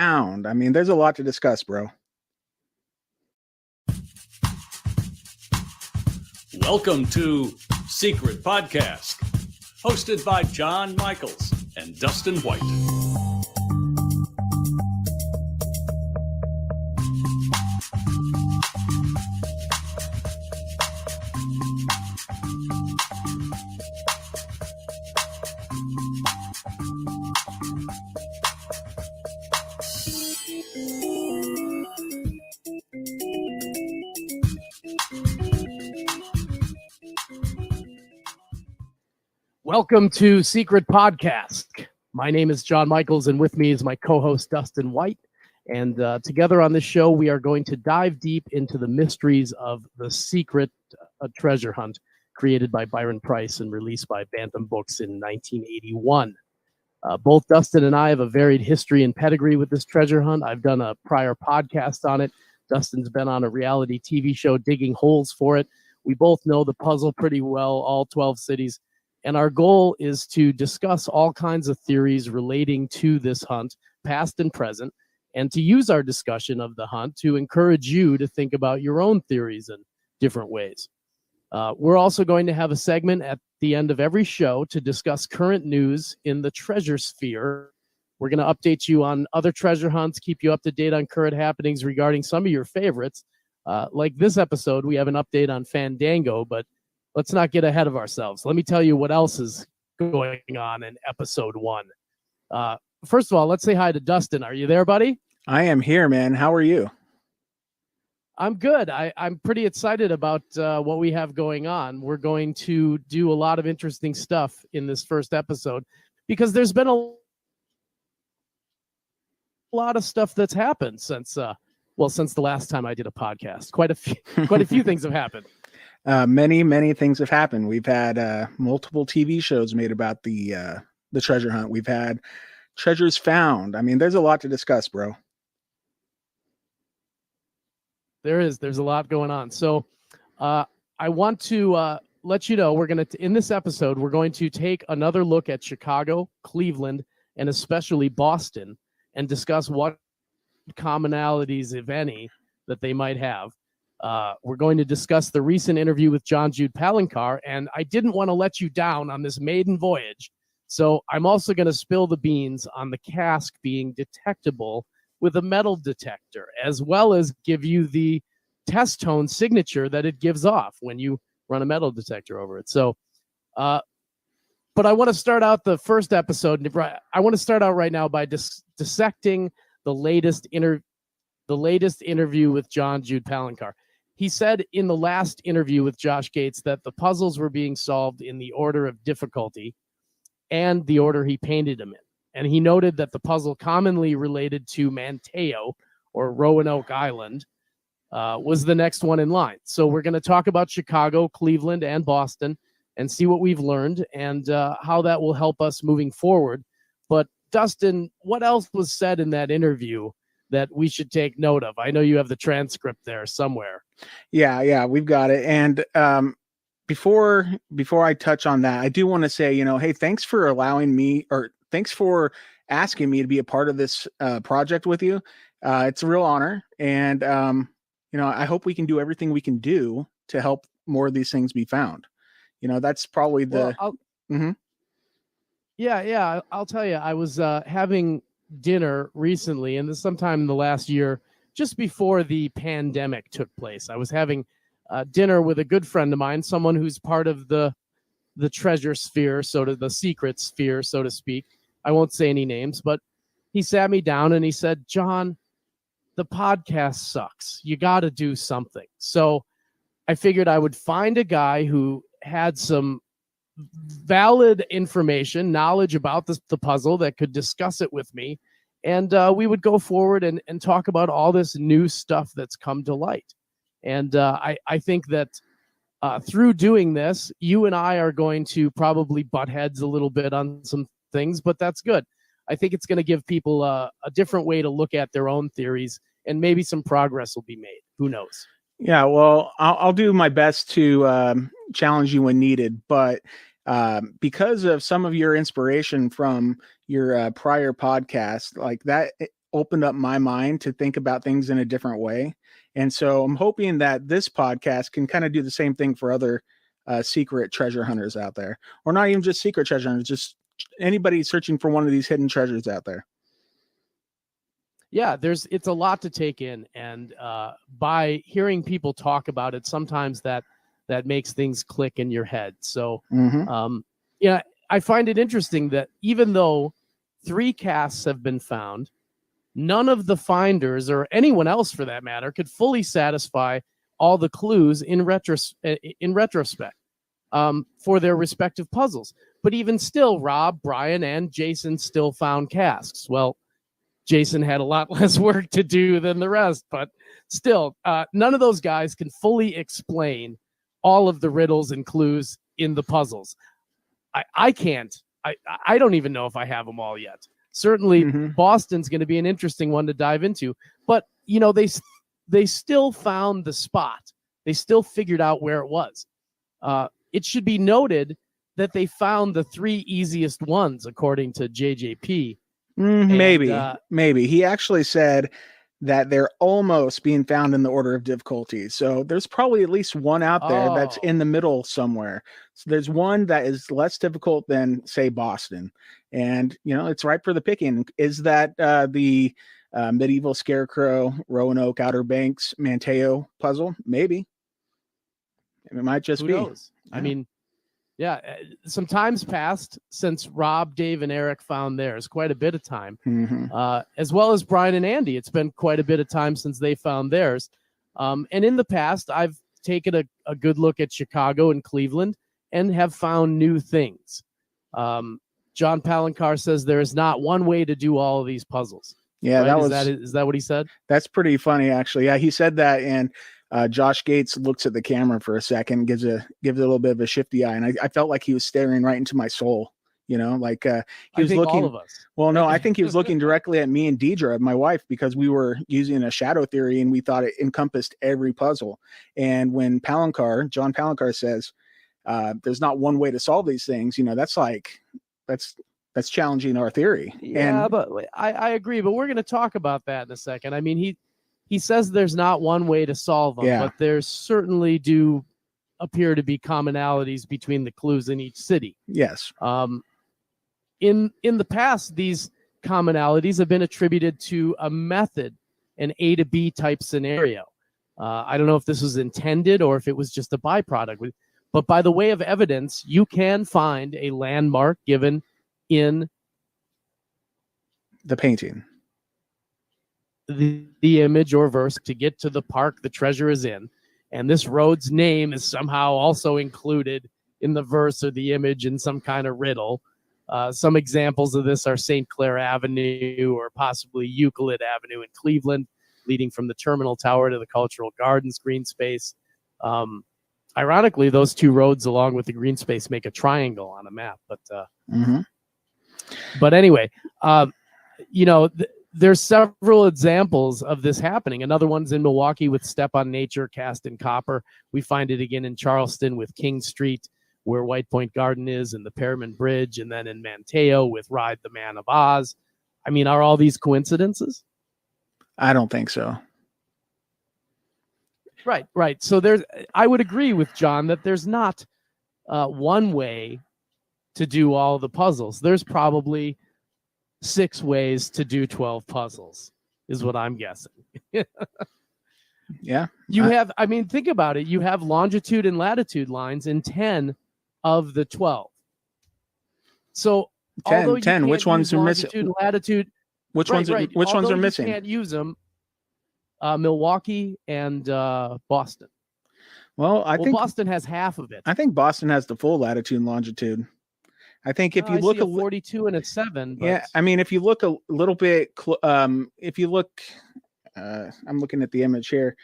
I mean, there's a lot to discuss, bro. Welcome to Secret Podcasque, hosted by John Michaels and Dustin White. Welcome to Secret Podcasque. My name is John Michaels, and with me is my co-host Dustin White. And together on this show, we are going to dive deep into the mysteries of the secret treasure hunt created by Byron Price and released by Bantam Books in 1981. Both Dustin and I have a varied history and pedigree with this treasure hunt. I've done a prior podcast on it. Dustin's been on a reality TV show digging holes for it. We both know the puzzle pretty well, all 12 cities. And our goal is to discuss all kinds of theories relating to this hunt, past and present, and to use our discussion of the hunt to encourage you to think about your own theories in different ways. We're also going to have a segment at the end of every show to discuss current news in the treasure sphere. We're going to update you on other treasure hunts, keep you up to date on current happenings regarding some of your favorites. Like this episode, we have an update on Fandango, but let's not get ahead of ourselves. Let me tell you what else is going on in episode 1. First of all, let's say hi to Dustin. Are you there, buddy? I am here, man. How are you? I'm good. I'm pretty excited about what we have going on. We're going to do a lot of interesting stuff in this first episode because there's been a lot of stuff that's happened since the last time I did a podcast. Quite a few things have happened. Many things have happened. We've had multiple TV shows made about the treasure hunt. We've had treasures found. I mean, there's a lot to discuss, bro. There's a lot going on. So I want to let you know in this episode, we're going to take another look at Chicago, Cleveland, and especially Boston and discuss what commonalities, if any, that they might have. We're going to discuss the recent interview with John Jude Palancar, and I didn't want to let you down on this maiden voyage. So I'm also going to spill the beans on the cask being detectable with a metal detector, as well as give you the test tone signature that it gives off when you run a metal detector over it. So, but I want to start out the first episode. I want to start out right now by dissecting the latest interview with John Jude Palancar. He said in the last interview with Josh Gates that the puzzles were being solved in the order of difficulty and the order he painted them in. And he noted that the puzzle commonly related to Manteo or Roanoke Island was the next one in line. So we're going to talk about Chicago, Cleveland, and Boston and see what we've learned and how that will help us moving forward. But Dustin, what else was said in that interview that we should take note of? I know you have the transcript there somewhere. Yeah, we've got it. And before I touch on that, I do want to say, hey, thanks for asking me to be a part of this project with you. It's a real honor. And, I hope we can do everything we can do to help more of these things be found. That's probably the... Yeah. I'll tell you, I was having dinner recently, and this sometime in the last year, just before the pandemic took place. I was having dinner with a good friend of mine, someone who's part of the treasure sphere, the secret sphere, so to speak. I won't say any names, but he sat me down and he said, John, the podcast sucks. You got to do something. So I figured I would find a guy who had some valid information, knowledge about the puzzle that could discuss it with me. And we would go forward and talk about all this new stuff that's come to light. And I think that through doing this, you and I are going to probably butt heads a little bit on some things, but that's good. I think it's going to give people a different way to look at their own theories, and maybe some progress will be made. Who knows? Yeah, well, I'll do my best to challenge you when needed, but because of some of your inspiration from your prior podcast, like that, it opened up my mind to think about things in a different way. And so I'm hoping that this podcast can kind of do the same thing for other secret treasure hunters out there, or not even just secret treasure hunters, just anybody searching for one of these hidden treasures out there. Yeah, it's a lot to take in, and by hearing people talk about it, sometimes that makes things click in your head. So, I find it interesting that even though 3 casts have been found, none of the finders, or anyone else for that matter, could fully satisfy all the clues in retrospect. for their respective puzzles. But even still, Rob, Brian, and Jason still found casks. Well, Jason had a lot less work to do than the rest, but still, none of those guys can fully explain all of the riddles and clues in the puzzles. I can't. I don't even know if I have them all yet. Certainly, Boston's going to be an interesting one to dive into. But, you know, they still found the spot. They still figured out where it was. It should be noted that they found the 3 easiest ones, according to JJP. Maybe. He actually said that they're almost being found in the order of difficulty. So there's probably at least one out there that's in the middle somewhere. So there's one that is less difficult than, say, Boston. And, you know, it's ripe for the picking. Is that the medieval scarecrow, Roanoke, Outer Banks, Manteo puzzle? Maybe. It might just be. Who knows? Yeah. I mean, yeah, some time's passed since Rob, Dave, and Eric found theirs. Quite a bit of time. As well as Brian and Andy. It's been quite a bit of time since they found theirs. And in the past, I've taken a good look at Chicago and Cleveland and have found new things. John Palankar says there is not one way to do all of these puzzles. Yeah, right? Is that what he said? That's pretty funny, actually. Yeah, he said that, and Josh Gates looks at the camera for a second, gives it a little bit of a shifty eye, and I felt like he was staring right into my soul. You know, like he was looking. All of us. Well, no, I think he was looking directly at me and Deidre, my wife, because we were using a shadow theory, and we thought it encompassed every puzzle. And when John Palankar says there's not one way to solve these things, you know, that's challenging our theory. Yeah, but I agree. But we're going to talk about that in a second. I mean, he says there's not one way to solve them, but there certainly do appear to be commonalities between the clues in each city. Yes. In the past, these commonalities have been attributed to a method, an A to B type scenario. I don't know if this was intended or if it was just a byproduct. But by the way of evidence, you can find a landmark given in the painting, the image or verse to get to the park the treasure is in. And this road's name is somehow also included in the verse or the image in some kind of riddle. Some examples of this are St. Clair Avenue or possibly Euclid Avenue in Cleveland, leading from the Terminal Tower to the Cultural Gardens green space. Ironically, those two roads along with the green space make a triangle on a map. But anyway, you know, there's several examples of this happening. Another one's in Milwaukee with Step on Nature, cast in copper. We find it again in Charleston with King Street, where White Point Garden is, and the Pearman Bridge, and then in Manteo with Ride the Man of Oz. I mean, are all these coincidences? I don't think so. Right. So I would agree with John that there's not one way to do all the puzzles. There's probably 6 ways to do 12 puzzles, is what I'm guessing. Yeah. I mean, think about it. You have longitude and latitude lines in 10 of the 12. So 10. Which ones are missing? Latitude. Which ones are missing? You can't use them. Milwaukee and Boston. Well, I think Boston has half of it. I think Boston has the full latitude and longitude. I think if you look at 42 and a 7. But... Yeah, I mean, if you look a little bit, if you look, I'm looking at the image here.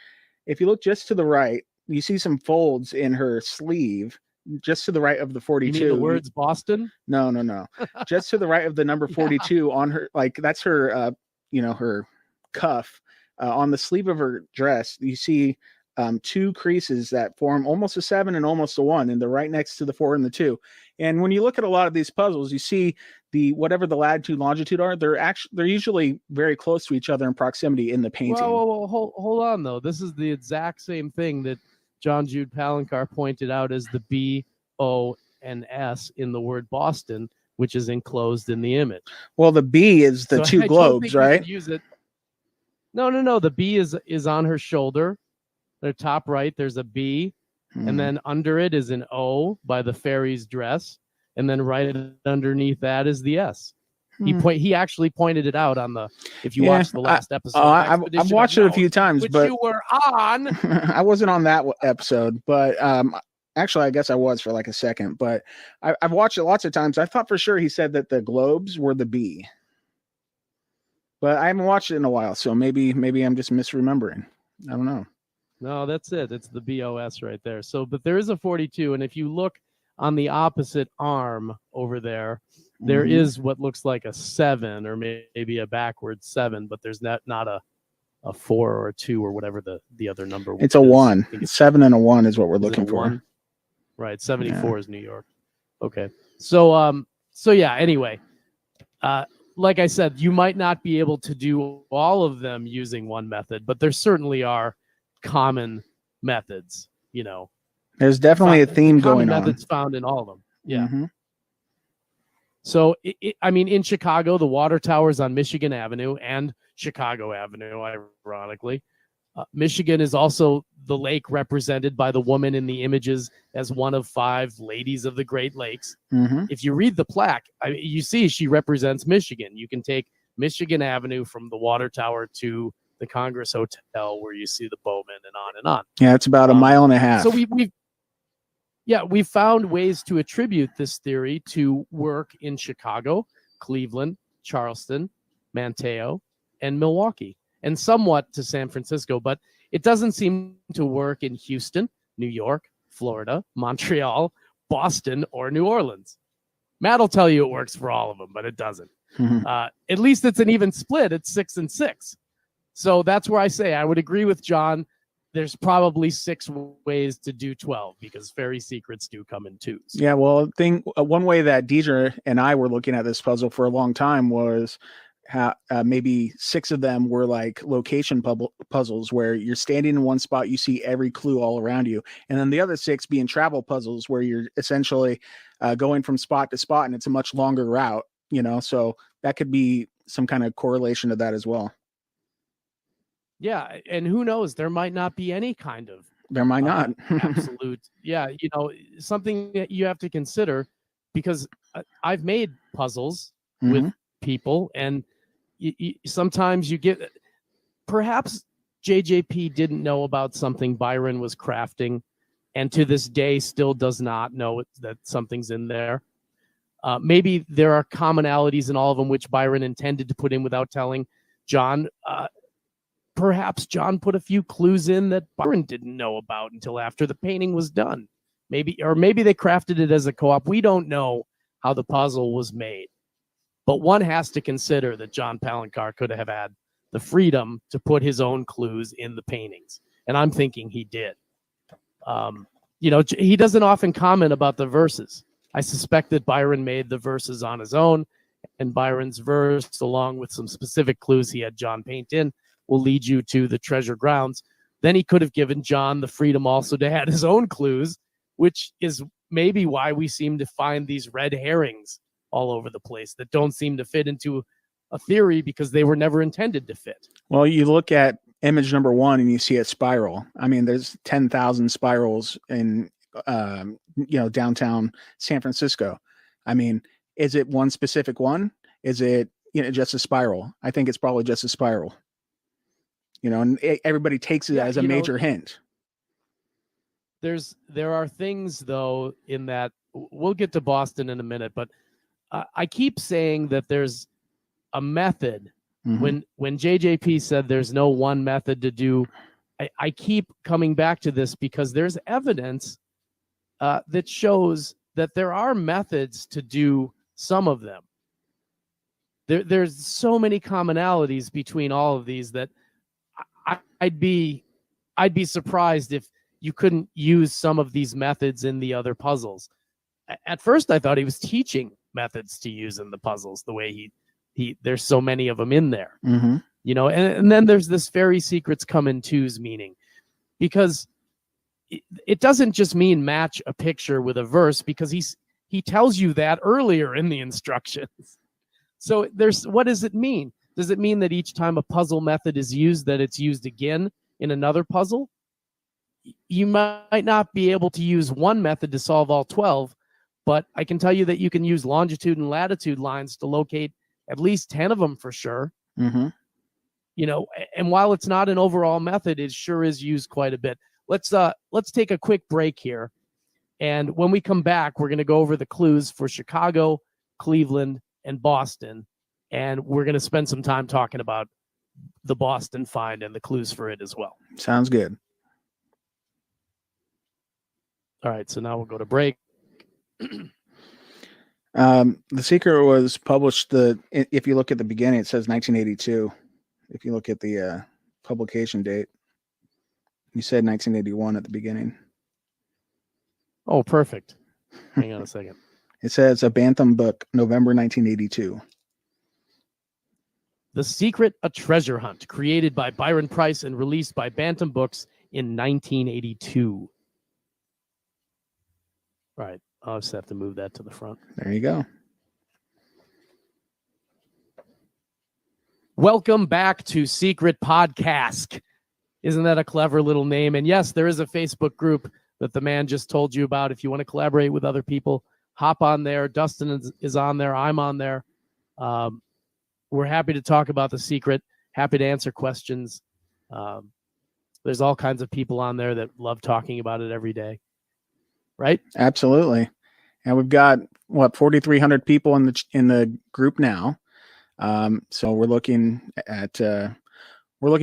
If you look just to the right, you see some folds in her sleeve, just to the right of the 42. You mean the words Boston? No. Just to the right of the number 42 on her, like that's her, her cuff. On the sleeve of her dress, you see 2 creases that form almost a 7 and almost a 1, and they're right next to the 4 and the 2. And when you look at a lot of these puzzles, you see whatever the latitude, longitude are, they're usually very close to each other in proximity in the painting. Well, hold on though. This is the exact same thing that John Jude Palankar pointed out as the B, O, and S in the word Boston, which is enclosed in the image. Well, the B is the 2 globes, right? Use it. No. The B is on her shoulder. The top right, there's a B, and then under it is an O by the fairy's dress, and then right underneath that is the S. He actually pointed it out on the. If you watched the last episode, I've watched it a few times, which but you were on. I wasn't on that episode, but Actually, I guess I was for like a second, but I've watched it lots of times. I thought for sure he said that the globes were the B, but I haven't watched it in a while, so maybe I'm just misremembering. I don't know. No, that's it. It's the BOS right there. So, but there is a 42, and if you look on the opposite arm over there, there Mhm. is what looks like a 7 or maybe a backwards 7, but there's not a 4 or a 2 or whatever the other number It's a is. 1. I think it's 7 and a 1 is what we're is it looking a for. 1? Right, 74 is New York. Okay. So yeah, anyway, like I said, you might not be able to do all of them using one method, but there certainly are common methods, you know. There's definitely a theme Common going on. methods found in all of them. Yeah. Mhm. So, I mean, in Chicago, the water towers on Michigan Avenue and Chicago Avenue, ironically. Michigan is also the lake represented by the woman in the images as one of 5 ladies of the Great Lakes. Mhm. If you read the plaque, you see she represents Michigan. You can take Michigan Avenue from the water tower to the Congress Hotel where you see the Bowman and on and on. Yeah, it's about a mile and a half. So we found ways to attribute this theory to work in Chicago, Cleveland, Charleston, Manteo, and Milwaukee, and somewhat to San Francisco, but it doesn't seem to work in Houston, New York, Florida, Montreal, Boston, or New Orleans. Matt will tell you it works for all of them, but it doesn't. Mhm. At least it's an even split. It's 6 and 6. So that's where I say I would agree with John. There's probably 6 ways to do 12 because fairy secrets do come in 2s. Yeah, well, one way that Deidre and I were looking at this puzzle for a long time was how maybe 6 of them were like location puzzles where you're standing in one spot, you see every clue all around you, and then the other 6 being travel puzzles where you're essentially going from spot to spot, and it's a much longer route, you know. So that could be some kind of correlation to that as well. Yeah, and who knows? There might not be any kind of There might not. absolute. Yeah, you know, something that you have to consider because I've made puzzles with Mhm. people, and sometimes you get perhaps JJP didn't know about something Byron was crafting, and to this day still does not know that something's in there. Maybe there are commonalities in all of them which Byron intended to put in without telling John. Perhaps John put a few clues in that Byron didn't know about until after the painting was done. Maybe they crafted it as a co-op. We don't know how the puzzle was made. But one has to consider that John Palancar could have had the freedom to put his own clues in the paintings. And I'm thinking he did. You know, he doesn't often comment about the verses. I suspect that Byron made the verses on his own, and Byron's verse, along with some specific clues he had John paint in, will lead you to the treasure grounds. Then he could have given John the freedom also to add his own clues, which is maybe why we seem to find these red herrings all over the place that don't seem to fit into a theory because they were never intended to fit. Well, you look at image number 1 and you see a spiral. I mean, there's 10,000 spirals in, downtown San Francisco. I mean, is it one specific one? Is it, just a spiral? I think it's probably just a spiral. And everybody takes it as a major hint. There are things though in that we'll get to Boston in a minute, but I keep saying that there's a method. Mm-hmm. When JJP said there's no one method to do, I keep coming back to this because there's evidence that shows that there are methods to do some of them. There's so many commonalities between all of these that I'd be surprised if you couldn't use some of these methods in the other puzzles. At first, I thought he was teaching methods to use in the puzzles, the way he there's so many of them in there. Mm-hmm. And then there's this fairy secrets come in 2s meaning, because it doesn't just mean match a picture with a verse, because he tells you that earlier in the instructions. So what does it mean? Does it mean that each time a puzzle method is used, that it's used again in another puzzle? You might not be able to use one method to solve all 12, but I can tell you that you can use longitude and latitude lines to locate at least 10 of them for sure. Mm-hmm. And while it's not an overall method, it sure is used quite a bit. Let's take a quick break here. And when we come back, we're going to go over the clues for Chicago, Cleveland, and Boston. And we're going to spend some time talking about the Boston find and the clues for it as well. Sounds good. All right, so now we'll go to break. The Secret was published, if you look at the beginning, it says 1982. If you look at the publication date, you said 1981 at the beginning. Oh, perfect. Hang on a second. It says a Bantam book, November 1982. The Secret, a treasure hunt, created by Byron Price and released by Bantam Books in 1982. All right, I'll just have to move that to the front. There you go. Welcome back to Secret Podcasque. Isn't that a clever little name? And yes, there is a Facebook group that the man just told you about. If you want to collaborate with other people, hop on there. Dustin is on there. I'm on there. We're happy to talk about The Secret, happy to answer questions. There's all kinds of people on there that love talking about it every day. Right? Absolutely. And we've got 4,300 people in the group now. So we're looking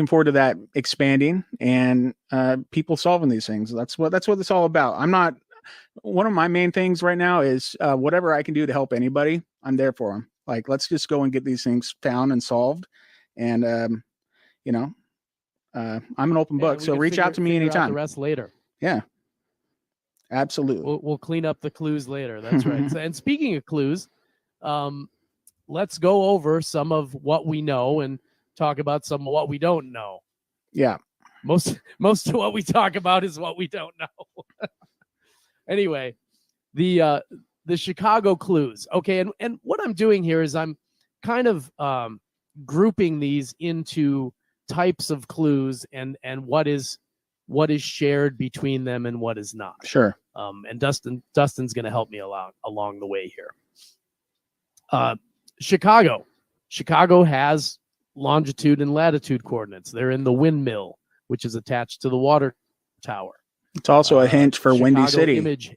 forward to that expanding and people solving these things. That's what it's all about. One of my main things right now is whatever I can do to help anybody, I'm there for them. Like, let's just go and get these things found and solved. And I'm an open book, so reach out to me anytime. The rest later. Yeah. Absolutely. We'll clean up the clues later. That's right. And speaking of clues, let's go over some of what we know and talk about some of what we don't know. Yeah. Most of what we talk about is what we don't know. Anyway, the Chicago clues. Okay, and what I'm doing here is I'm kind of grouping these into types of clues and what is shared between them and what is not. Sure. And Dustin's going to help me along the way here. Chicago has longitude and latitude coordinates. They're in the windmill, which is attached to the water tower. It's also a hint for Chicago Windy City.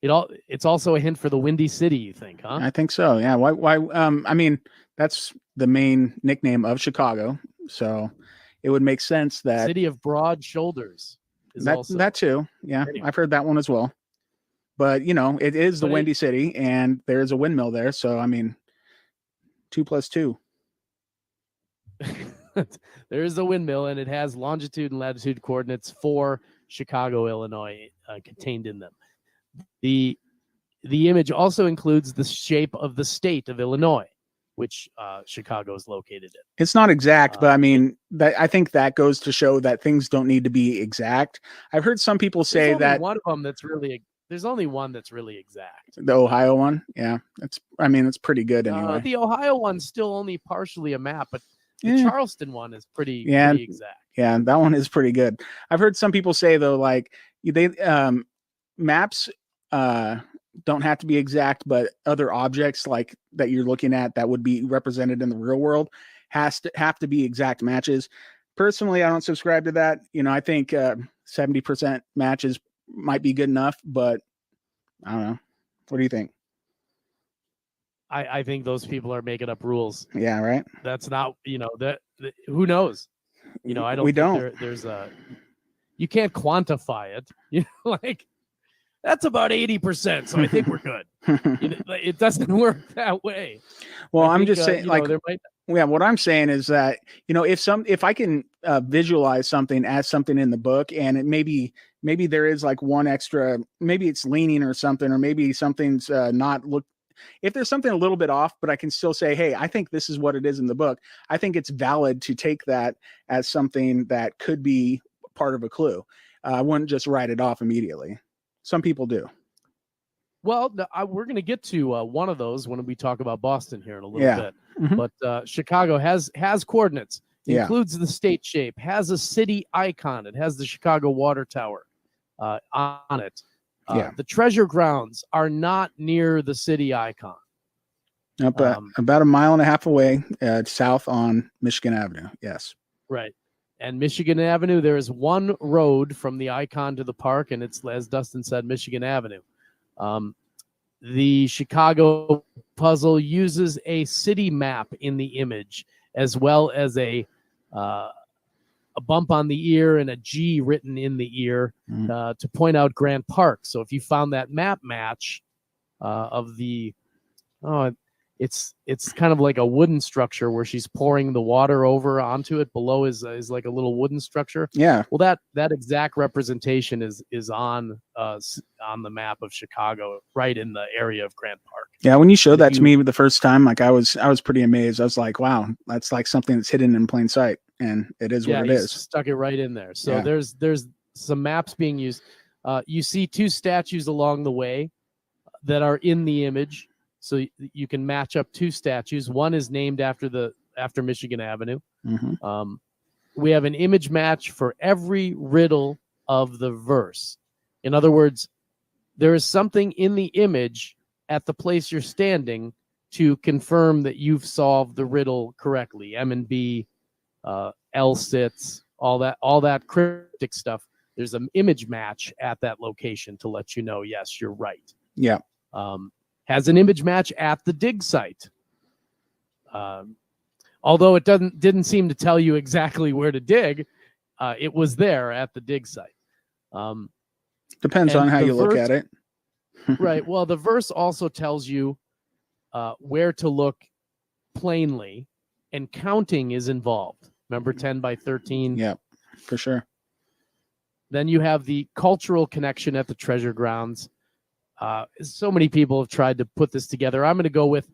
It's also a hint for the Windy City, you think, huh? I think so. Yeah. Why? I mean, that's the main nickname of Chicago. So it would make sense that City of Broad Shoulders is that too. Yeah. Anyway. I've heard that one as well. But it is the Windy City and there's a windmill there. So, I mean, 2 + 2. There's a windmill and it has longitude and latitude coordinates for Chicago, Illinois, contained in them. The image also includes the shape of the state of Illinois, which Chicago is located in. It's not exact, but I mean, I think that goes to show that things don't need to be exact. I've heard some people say that one of them there's only one that's really exact. The Ohio one. Yeah. It's pretty good anyway. The Ohio one's still only partially a map, but the Charleston one is pretty exact. Yeah. That one is pretty good. I've heard some people say though, like maps, don't have to be exact, but other objects like that you're looking at that would be represented in the real world have to be exact matches. Personally, I don't subscribe to that. I think 70% matches might be good enough, but I don't know. What do you think? I think those people are making up rules. Yeah, right. That's not, who knows? I don't. There's you can't quantify it. Like that's about 80%. So I think we're good. It doesn't work that way. Well, I'm just saying, what I'm saying is that, if I can visualize something as something in the book and it maybe there is like one extra, maybe it's leaning or something, or maybe something's if there's something a little bit off, but I can still say, hey, I think this is what it is in the book. I think it's valid to take that as something that could be part of a clue. I wouldn't just write it off immediately. Some people do. Well, we're going to get to one of those when we talk about Boston here in a little bit. Mm-hmm. But Chicago has coordinates, includes the state shape, has a city icon. It has the Chicago Water Tower on it. The treasure grounds are not near the city icon. About a mile and a half away, south on Michigan Avenue. Yes. Right. And Michigan Avenue, there is one road from the icon to the park, and it's, as Dustin said, Michigan Avenue. The Chicago puzzle uses a city map in the image, as well as a bump on the ear and a G written in the ear to point out Grant Park. So if you found that map match of the, it's kind of like a wooden structure where she's pouring the water over onto it. Below is like a little wooden structure. Yeah. Well, that exact representation is on the map of Chicago, right in the area of Grant Park. Yeah. When you showed that to me the first time, like I was pretty amazed. I was like, wow, that's like something that's hidden in plain sight, and it is what it is. Stuck it right in there. So Yeah. there's some maps being used. You see two statues along the way that are in the image. So you can match up two statues. One is named after Michigan Avenue. Mm-hmm. We have an image match for every riddle of the verse. In other words, there is something in the image at the place you're standing to confirm that you've solved the riddle correctly. M and B, L sits, all that cryptic stuff. There's an image match at that location to let you know, yes, you're right. Yeah. Has an image match at the dig site. Although it didn't seem to tell you exactly where to dig, it was there at the dig site. Depends on how you look at it. Right. Well, the verse also tells you where to look plainly, and counting is involved. Remember 10 by 13? Yeah, for sure. Then you have the cultural connection at the treasure grounds. So many people have tried to put this together. I'm going to go with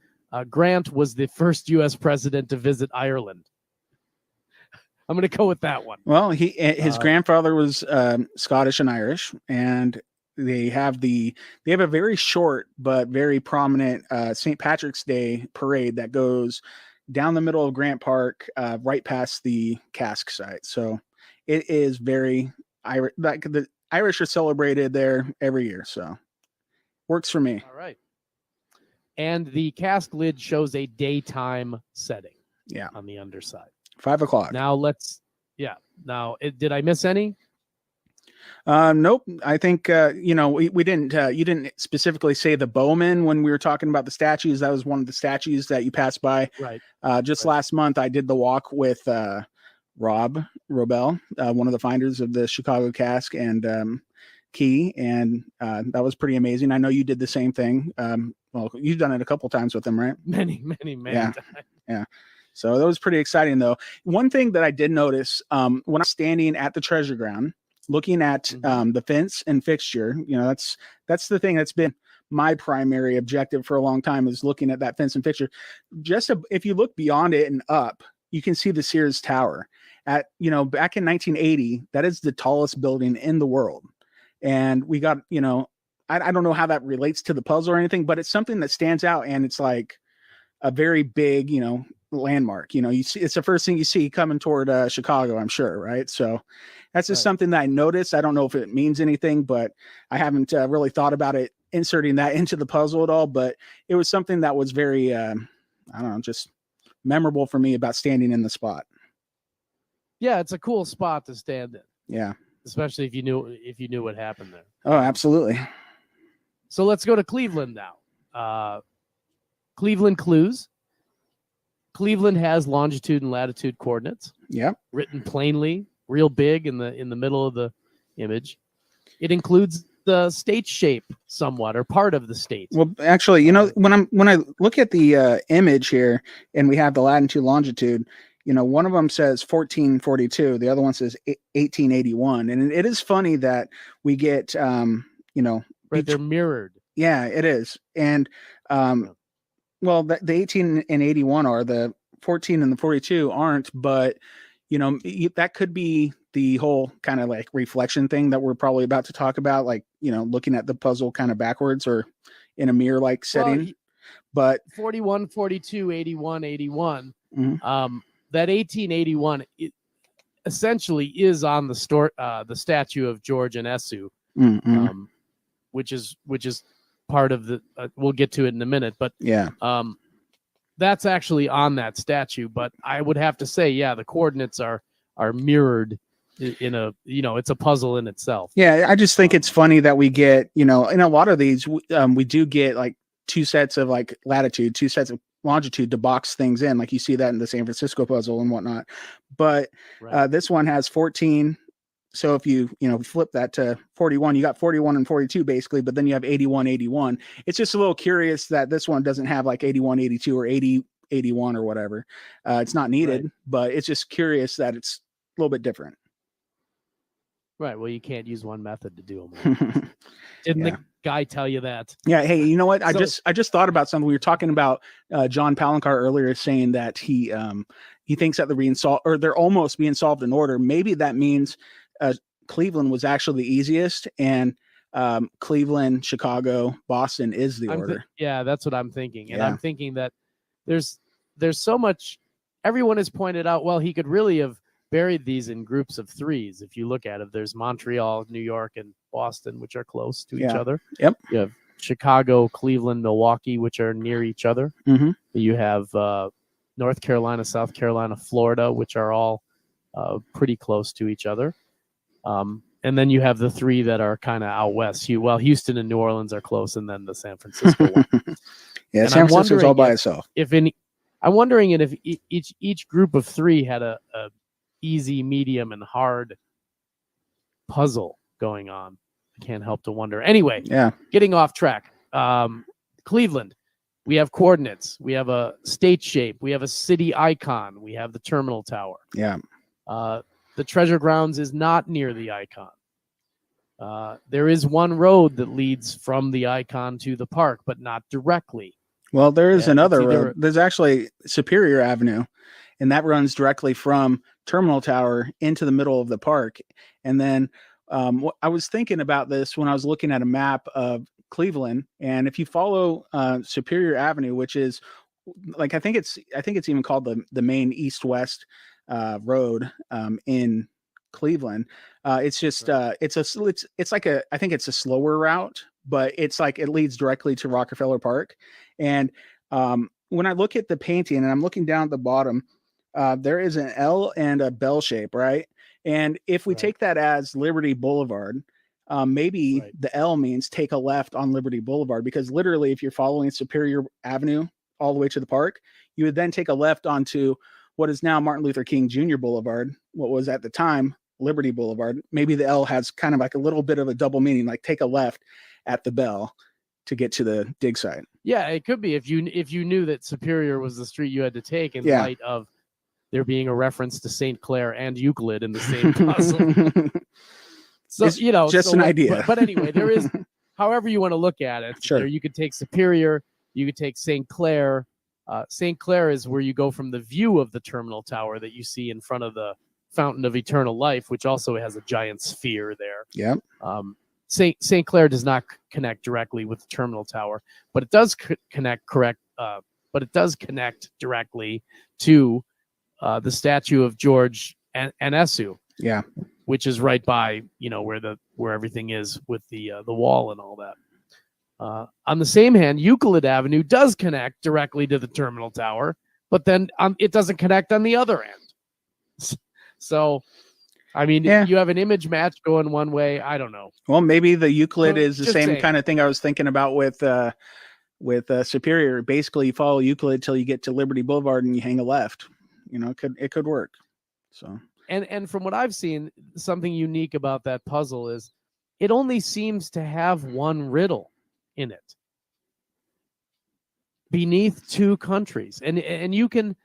Grant was the first U.S. president to visit Ireland. I'm going to go with that one. Well, his grandfather was Scottish and Irish, and they have a very short but very prominent St. Patrick's Day parade that goes down the middle of Grant Park, right past the cask site. So it is very Irish. Like the Irish are celebrated there every year, so works for me. All right. And the cask lid shows a daytime setting. Yeah, on the underside. 5 o'clock. Now did I miss any? Nope. I think we didn't. You didn't specifically say the Bowman when we were talking about the statues. That was one of the statues that you passed by. Right. Last month, I did the walk with Rob Robel, one of the finders of the Chicago cask and key, and that was pretty amazing. I know you did the same thing. Well, you've done it a couple times with them, right? Many times. Yeah. So that was pretty exciting, though. One thing that I did notice when I'm standing at the treasure ground, looking at the fence and fixture, that's the thing that's been my primary objective for a long time, is looking at that fence and fixture. If you look beyond it and up, you can see the Sears Tower. Back in 1980, that is the tallest building in the world. And we got, I don't know how that relates to the puzzle or anything, but it's something that stands out, and it's like a very big, landmark. You see, it's the first thing you see coming toward Chicago, I'm sure, right? So that's just something that I noticed. I don't know if it means anything, but I haven't really thought about it, inserting that into the puzzle at all. But it was something that was very, I don't know, just memorable for me about standing in the spot. Yeah, it's a cool spot to stand in. Yeah. Especially if you knew what happened there. Oh, absolutely. So let's go to Cleveland now. Cleveland clues. Cleveland has longitude and latitude coordinates. Yep. Written plainly, real big in the middle of the image. It includes the state shape somewhat, or part of the state. Well, actually, when I look at the image here, and we have the latitude, longitude, one of them says 1442, the other one says 1881, and it is funny that we get right, they're mirrored. Yeah, it is. And well, the 18 and 81 are, the 14 and the 42 aren't, but that could be the whole kind of like reflection thing that we're probably about to talk about, like looking at the puzzle kind of backwards or in a mirror like setting. But 41, 42, 81, 81. Mm-hmm. That 1881 essentially is on the statue of George and Essu, mm-hmm. Which is part of the. We'll get to it in a minute, but yeah, that's actually on that statue. But I would have to say, yeah, the coordinates are are mirrored in a, it's a puzzle in itself. Yeah, I just think it's funny that we get, in a lot of these, we do get like 2 sets of like latitude, 2 sets of longitude to box things in, like you see that in the San Francisco puzzle and whatnot. But this one has 14. So if you flip that to 41, you got 41 and 42 basically, but then you have 81, 81. It's just a little curious that this one doesn't have like 81, 82 or 80, 81 or whatever. It's not needed, but it's just curious that it's a little bit different. Right. Well, you can't use one method to do them. Didn't the guy tell you that? Yeah. Hey, you know what? I just thought about something. We were talking about John Palancar earlier, saying that he thinks that they're being solved, or they're almost being solved in order. Maybe that means Cleveland was actually the easiest, and Cleveland, Chicago, Boston is the order. That's what I'm thinking. And I'm thinking that there's so much. Everyone has pointed out, well, he could really have buried these in groups of 3s. If you look at it, there's Montreal, New York, and Boston, which are close to each other. Yep. You have Chicago, Cleveland, Milwaukee, which are near each other. Mm-hmm. You have North Carolina, South Carolina, Florida, which are all pretty close to each other. And then you have the 3 that are kind of out west. Houston and New Orleans are close, and then the San Francisco one. Yeah, San Francisco's all by itself. I'm wondering if each group of 3 had a easy, medium, and hard puzzle going on. I can't help to wonder. Anyway, getting off track. Cleveland, we have coordinates. We have a state shape. We have a city icon. We have the terminal tower. Yeah. The treasure grounds is not near the icon. There is one road that leads from the icon to the park, but not directly. Well, there is another road. There's actually Superior Avenue, and that runs directly from Terminal Tower into the middle of the park. And then I was thinking about this when I was looking at a map of Cleveland, and if you follow Superior Avenue, which is like I think it's even called the main east-west road in Cleveland. It's just it's like I think it's a slower route, but it's like it leads directly to Rockefeller Park. And when I look at the painting and I'm looking down at the bottom, there is an L and a bell shape, right? And if we take that as Liberty Boulevard, maybe the L means take a left on Liberty Boulevard, because literally if you're following Superior Avenue all the way to the park, you would then take a left onto what is now Martin Luther King Jr. Boulevard, what was at the time Liberty Boulevard. Maybe the L has kind of like a little bit of a double meaning, like take a left at the bell to get to the dig site. Yeah, it could be if you knew that Superior was the street you had to take in light of there being a reference to St. Clair and Euclid in the same puzzle. So, it's just an idea. But anyway, there is, however you want to look at it. Sure. You could take Superior, you could take St. Clair. St. Clair is where you go from the view of the terminal tower that you see in front of the Fountain of Eternal Life, which also has a giant sphere there. Yeah. St. Clair does not connect directly with the terminal tower, but it does connect directly to the statue of George Anesu. Yeah. Which is right by, where everything is with the wall and all that. On the same hand, Euclid Avenue does connect directly to the terminal tower, but then it doesn't connect on the other end. So, I mean, you have an image match going one way. I don't know. Well, maybe the Euclid is the same kind of thing I was thinking about with Superior. Basically, you follow Euclid till you get to Liberty Boulevard and you hang a left. It could work. So. And from what I've seen, something unique about that puzzle is it only seems to have one riddle in it. Beneath 2 countries. And you can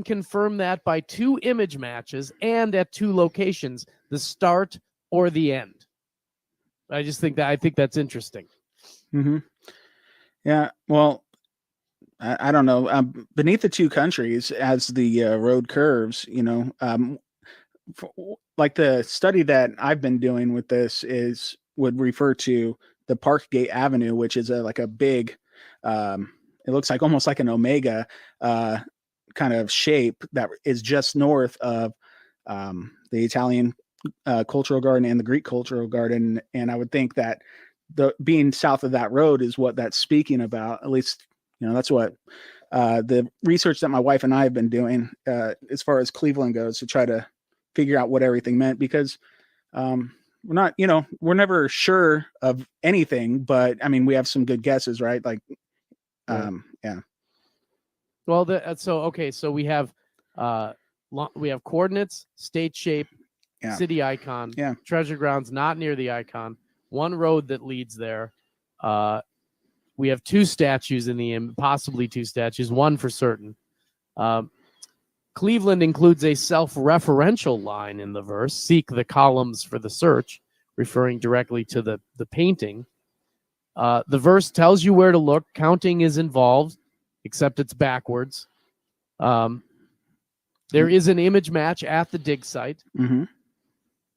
confirm that by 2 image matches and at 2 locations, the start or the end. I think that's interesting. Mm-hmm. Yeah. Well, I don't know. Beneath the 2 countries, as the road curves, like the study that I've been doing with this would refer to the Parkgate Avenue, which is like a big, it looks like almost like an omega kind of shape that is just north of the Italian Cultural Garden and the Greek Cultural Garden. And I would think that being south of that road is what that's speaking about. At least, that's what the research that my wife and I have been doing as far as Cleveland goes, to try to figure out what everything meant, because we're never sure of anything, but I mean, we have some good guesses, right? Like, yeah. Well, so we have coordinates, state shape, city icon, treasure grounds not near the icon, one road that leads there. We have two statues in the image, possibly two statues, one for certain. Cleveland includes a self-referential line in the verse, seek the columns for the search, referring directly to the painting. The verse tells you where to look. Counting is involved, except it's backwards. There is an image match at the dig site. Mm-hmm.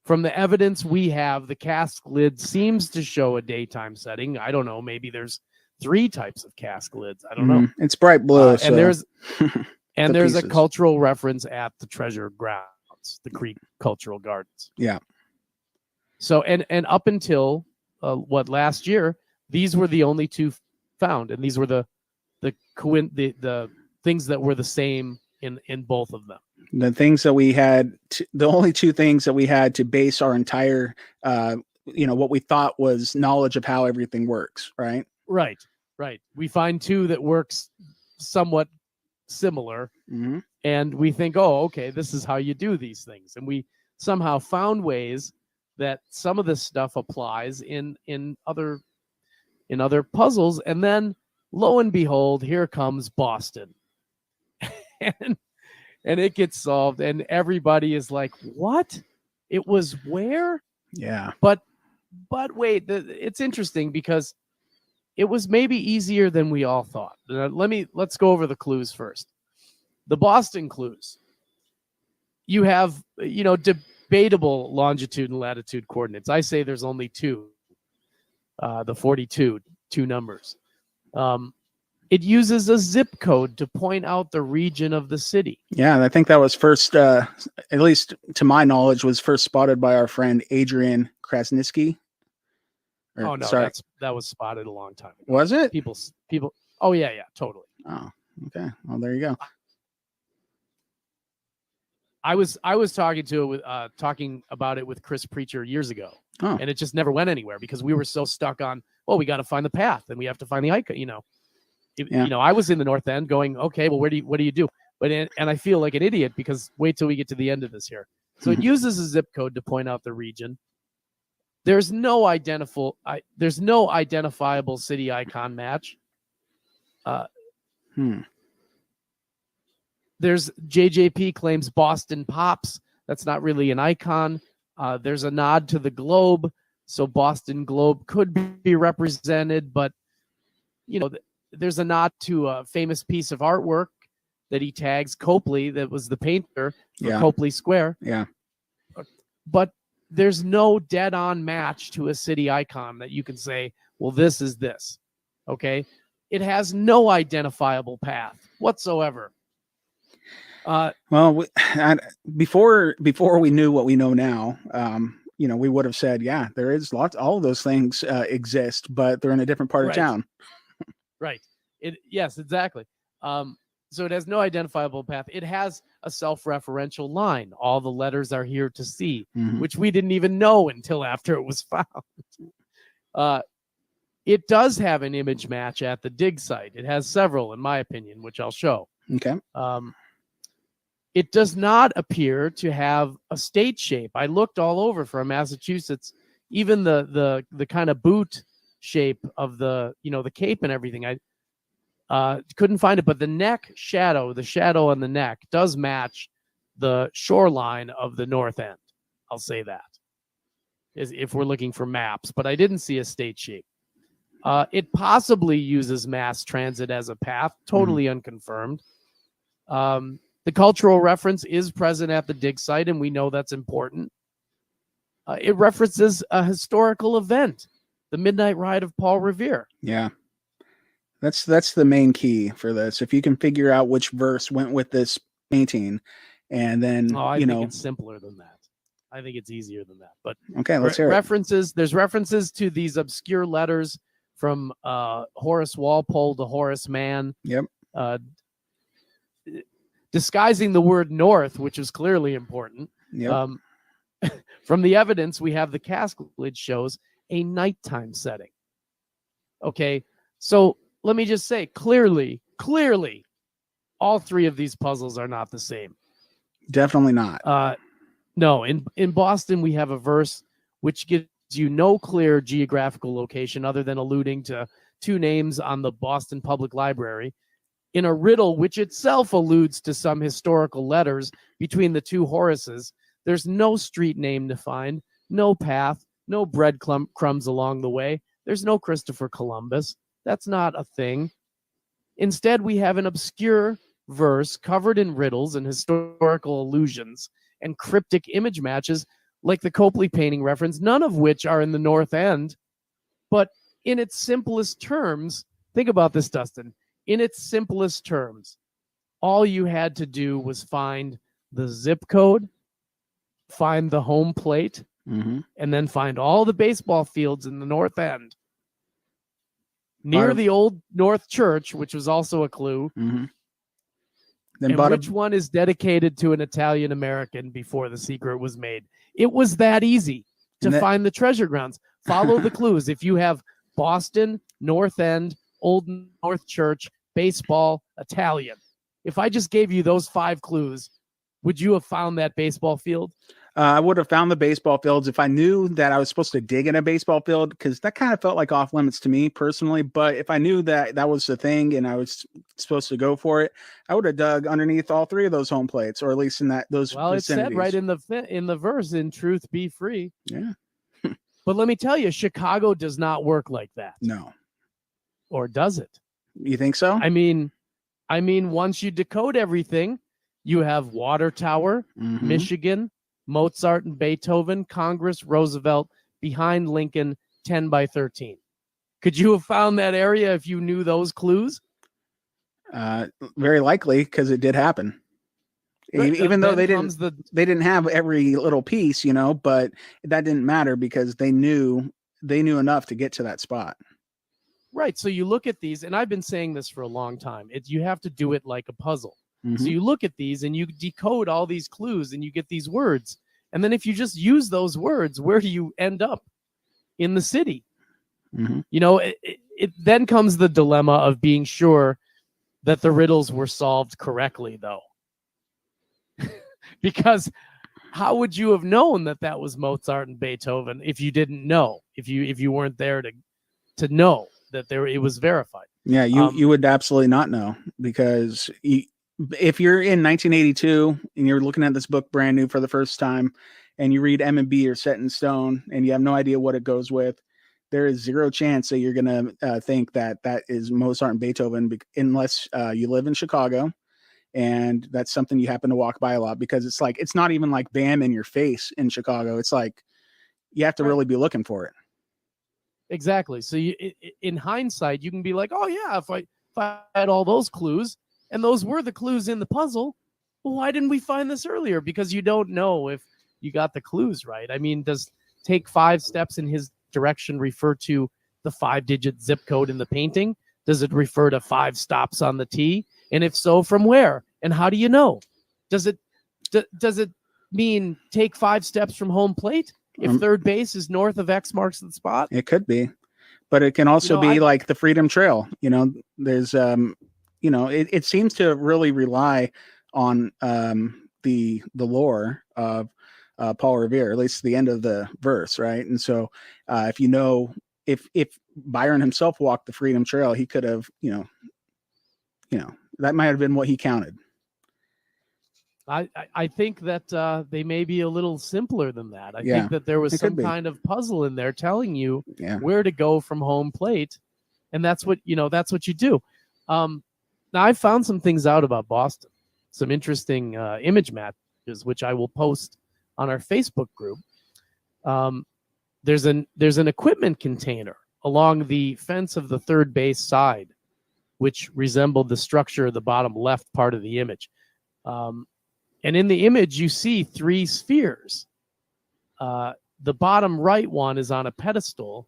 From the evidence we have, the cask lid seems to show a daytime setting. I don't know. Maybe there's 3 types of cask lids. I don't know. It's bright blue. And there's pieces. a cultural reference at the treasure grounds, the Creek Cultural Gardens. Yeah. So and up until last year, these were the only 2 found, and these were the things that were the same in both of them. The things that we had, the only 2 things that we had to base our entire, what we thought was knowledge of how everything works, right? Right. We find 2 that works somewhat similar, and we think, oh, okay, this is how you do these things, and we somehow found ways that some of this stuff applies in other puzzles, and then lo and behold, here comes Boston. and it gets solved, and everybody is like, what? It was where? Yeah. But wait, it's interesting because it was maybe easier than we all thought. Let's go over the clues first. The Boston clues. You have, debatable longitude and latitude coordinates. I say there's only 2. The 42, 2 numbers. It uses a zip code to point out the region of the city. Yeah, I think that was first, at least to my knowledge, was first spotted by our friend Adrian Krasniski. Oh no, that was spotted a long time ago. Was it? People. Oh yeah, totally. Oh, okay. Well, there you go. I was talking about it with Chris Preacher years ago, and it just never went anywhere because we were so stuck on, we got to find the path and we have to find the icon. I was in the North End going, okay, well, what do you do? And I feel like an idiot because wait till we get to the end of this here. So it uses a zip code to point out the region. There's no identifiable city icon match. There's JJP claims Boston Pops. That's not really an icon. There's a nod to the globe, so Boston Globe could be represented, but there's a nod to a famous piece of artwork that he tags Copley, that was the painter for Copley Square. Yeah. But there's no dead-on match to a city icon that you can say, well, this is this. Okay? It has no identifiable path whatsoever. Before we knew what we know now, we would have said, yeah, there is all of those things exist, but they're in a different part of town. Right. Yes, exactly. So it has no identifiable path. It has a self-referential line. All the letters are here to see, which we didn't even know until after it was found. It does have an image match at the dig site. It has several, in my opinion, which I'll show. Okay. It does not appear to have a state shape. I looked all over for Massachusetts, even the kind of boot shape of the cape and everything. I couldn't find it, but the shadow on the neck does match the shoreline of the North End. I'll say that if we're looking for maps, but I didn't see a state shape. It possibly uses mass transit as a path, totally unconfirmed. The cultural reference is present at the dig site, and we know that's important. It references a historical event, the Midnight Ride of Paul Revere. Yeah. That's the main key for this. If you can figure out which verse went with this painting, and then I think it's simpler than that. I think it's easier than that. But okay, let's hear it. There's references to these obscure letters from Horace Walpole to Horace Mann. Yep. Disguising the word north, which is clearly important. Yep. From the evidence, we have the cask lid shows a nighttime setting. Okay, so let me just say clearly, all three of these puzzles are not the same. Definitely not. No, in Boston, we have a verse which gives you no clear geographical location other than alluding to two names on the Boston Public Library, in a riddle which itself alludes to some historical letters between the two Horaces. There's no street name to find, no path, no breadcrumbs along the way. There's no Christopher Columbus. That's not a thing. Instead, we have an obscure verse covered in riddles and historical allusions and cryptic image matches like the Copley painting reference, none of which are in the North End. But in its simplest terms, think about this, Dustin. In its simplest terms, all you had to do was find the zip code, find the home plate, and then find all the baseball fields in the North End near the old North Church, which was also a clue. Then and which one is dedicated to an Italian American before The Secret was made? It was that easy to find the treasure grounds. Follow the clues. If you have Boston, North End, Old North Church, baseball, Italian. If I just gave you those 5 clues, would you have found that baseball field? I would have found the baseball fields if I knew that I was supposed to dig in a baseball field, because that kind of felt like off limits to me personally. But if I knew that that was the thing and I was supposed to go for it, I would have dug underneath all 3 of those home plates, or at least in those. Well, vicinities. It said right in the verse, "In truth, be free." Yeah. But let me tell you, Chicago does not work like that. No. Or does it? You think so? I mean, once you decode everything, you have Water Tower, Michigan, Mozart and Beethoven, Congress, Roosevelt, behind Lincoln, 10 by 13. Could you have found that area if you knew those clues? Very likely, because it did happen. Even though they didn't have every little piece, but that didn't matter because they knew enough to get to that spot. Right. So you look at these, and I've been saying this for a long time. You have to do it like a puzzle. So you look at these and you decode all these clues and you get these words. And then if you just use those words, where do you end up? In the city. It then comes the dilemma of being sure that the riddles were solved correctly, though. Because how would you have known that that was Mozart and Beethoven if you didn't know, if you weren't there to know that it was verified? Yeah, you would absolutely not know, because if you're in 1982 and you're looking at this book brand new for the first time and you read M&B or Set in Stone and you have no idea what it goes with, there is zero chance that you're going to think that is Mozart and Beethoven, unless you live in Chicago and that's something you happen to walk by a lot, because it's not even like bam in your face in Chicago. It's like you have to really be looking for it. Exactly. So in hindsight, you can be like, oh yeah, if I had all those clues, and those were the clues in the puzzle, well, why didn't we find this earlier? Because you don't know if you got the clues right. I mean, does take 5 steps in his direction refer to the 5-digit zip code in the painting? Does it refer to 5 stops on the T? And if so, from where? And how do you know? Does it mean take 5 steps from home plate if third base is north of X marks the spot? It could be, but it can also be like the Freedom Trail. There's it seems to really rely on the lore of Paul Revere, at least the end of the verse, right? And so if Byron himself walked the Freedom Trail, he could have, that might have been what he counted. I think that they may be a little simpler than that. I think that there was some kind of puzzle in there telling you where to go from home plate, and that's what you do. Now, I found some things out about Boston, some interesting image matches, which I will post on our Facebook group. There's an equipment container along the fence of the third base side, which resembled the structure of the bottom left part of the image. And in the image, you see 3 spheres. The bottom right one is on a pedestal.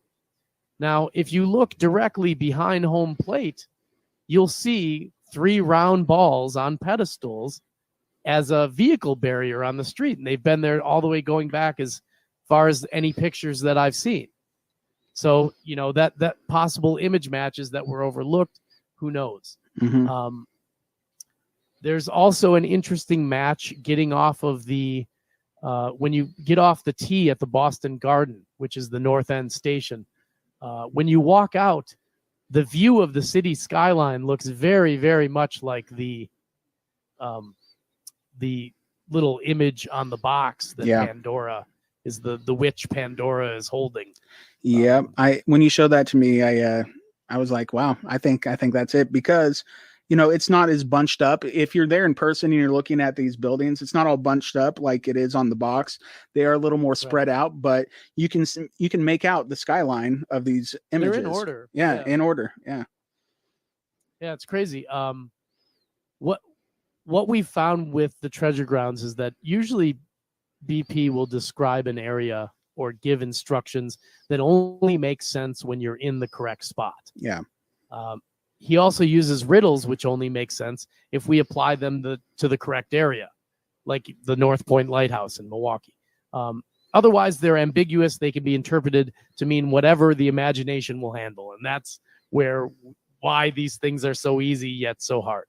Now, if you look directly behind home plate, you'll see 3 round balls on pedestals, as a vehicle barrier on the street. And they've been there all the way going back as far as any pictures that I've seen. So, that possible image matches that were overlooked, who knows? Mm-hmm. There's also an interesting match getting off of the, when you get off the T at the Boston Garden, which is the North End station, when you walk out, the view of the city skyline looks very, very much like the little image on the box that Pandora is, the witch Pandora is holding. Yeah. When you showed that to me, I was like, wow, I think that's it, because it's not as bunched up. If you're there in person and you're looking at these buildings, it's not all bunched up like it is on the box. They are a little more spread out, but you can make out the skyline of these images. They're in order. Yeah, in order. Yeah. Yeah, it's crazy. What we found with the treasure grounds is that usually BP will describe an area or give instructions that only make sense when you're in the correct spot. Yeah. He also uses riddles, which only make sense if we apply them to the correct area, like the North Point Lighthouse in Milwaukee. Otherwise, they're ambiguous. They can be interpreted to mean whatever the imagination will handle. And that's why these things are so easy yet so hard.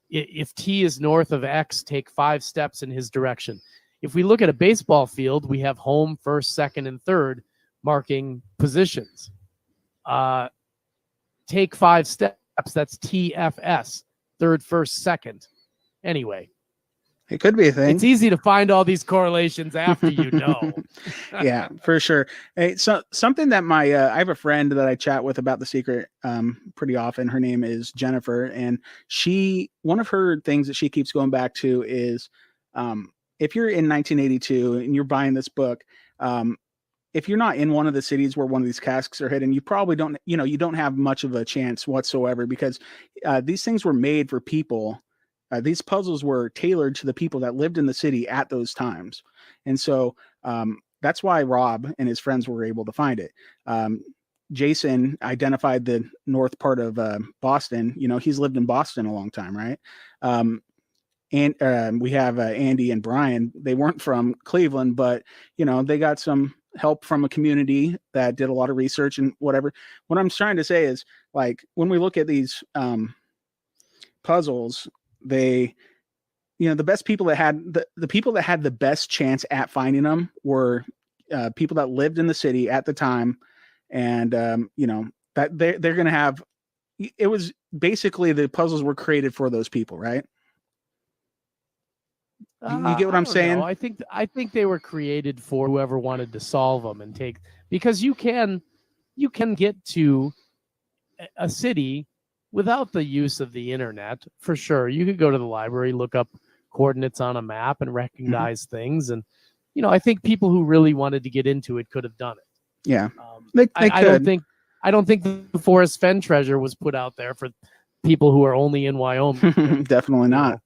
If T is north of X, take 5 steps in his direction. If we look at a baseball field, we have home, first, second, and third marking positions. Take 5 steps. That's TFS, third, first, second. Anyway, it could be a thing. It's easy to find all these correlations after you know. Yeah, for sure. Hey, so something that I have a friend that I chat with about The Secret pretty often. Her name is Jennifer, and one of her things that she keeps going back to is if you're in 1982 and you're buying this book, if you're not in one of the cities where one of these casks are hidden, you probably don't, you don't have much of a chance whatsoever, because these things were made for people. These puzzles were tailored to the people that lived in the city at those times. And so that's why Rob and his friends were able to find it. Jason identified the north part of Boston. He's lived in Boston a long time, right? And we have Andy and Brian. They weren't from Cleveland, but, they got some help from a community that did a lot of research and whatever. What I'm trying to say is, like, when we look at these puzzles, the best people that had the people that had the best chance at finding them were people that lived in the city at the time. And, that they're going to have, it was basically the puzzles were created for those people, right? You get what I'm saying? I think they were created for whoever wanted to solve them and because you can get to a city without the use of the internet, for sure. You could go to the library, look up coordinates on a map and recognize things. And, I think people who really wanted to get into it could have done it. Yeah. I don't think the Forest Fen treasure was put out there for people who are only in Wyoming. Definitely not.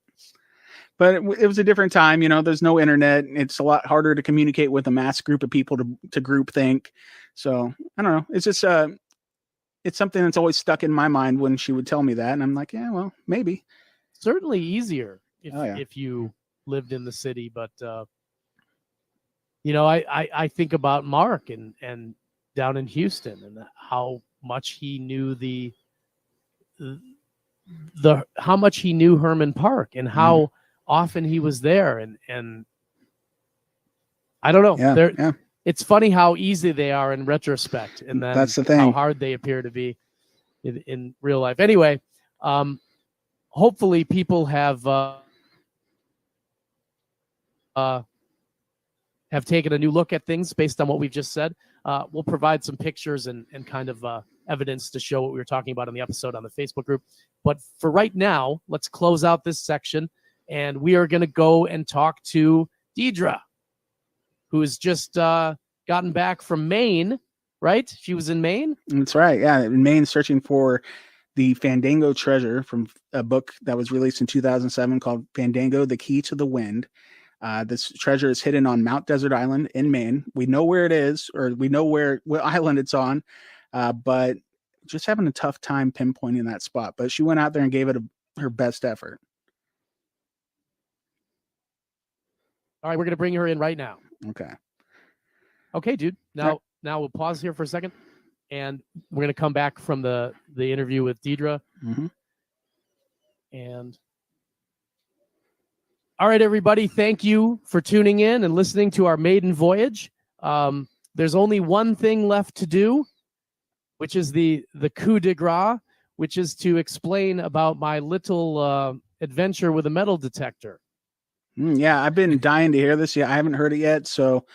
But it was a different time. There's no internet. It's a lot harder to communicate with a mass group of people to group think. So I don't know. It's just it's something that's always stuck in my mind when she would tell me that. And I'm like, yeah, well, maybe. Certainly easier if you lived in the city. But, I think about Mark and down in Houston and how much he knew how much he knew Herman Park and how often he was there. And I don't know. Yeah. It's funny how easy they are in retrospect, and then that's the thing. How hard they appear to be in real life. Anyway, hopefully people have taken a new look at things based on what we've just said. We'll provide some pictures and kind of evidence to show what we were talking about in the episode on the Facebook group. But for right now, let's close out this section, and we are going to go and talk to Deidre, who has just gotten back from Maine, right? She was in Maine? That's right. Yeah, in Maine, searching for the Fandango treasure from a book that was released in 2007 called Fandango, The Key to the Wind. This treasure is hidden on Mount Desert Island in Maine. We know where it is, or we know what island it's on, but just having a tough time pinpointing that spot. But she went out there and gave it her best effort. All right, we're gonna bring her in right now. Okay. Okay, dude. Now we'll pause here for a second, and we're gonna come back from the interview with Deidre. Mm-hmm. And all right, everybody, thank you for tuning in and listening to our maiden voyage. There's only one thing left to do, which is the coup de grace, which is to explain about my little adventure with a metal detector. Yeah, I've been dying to hear this. Yeah, I haven't heard it yet. So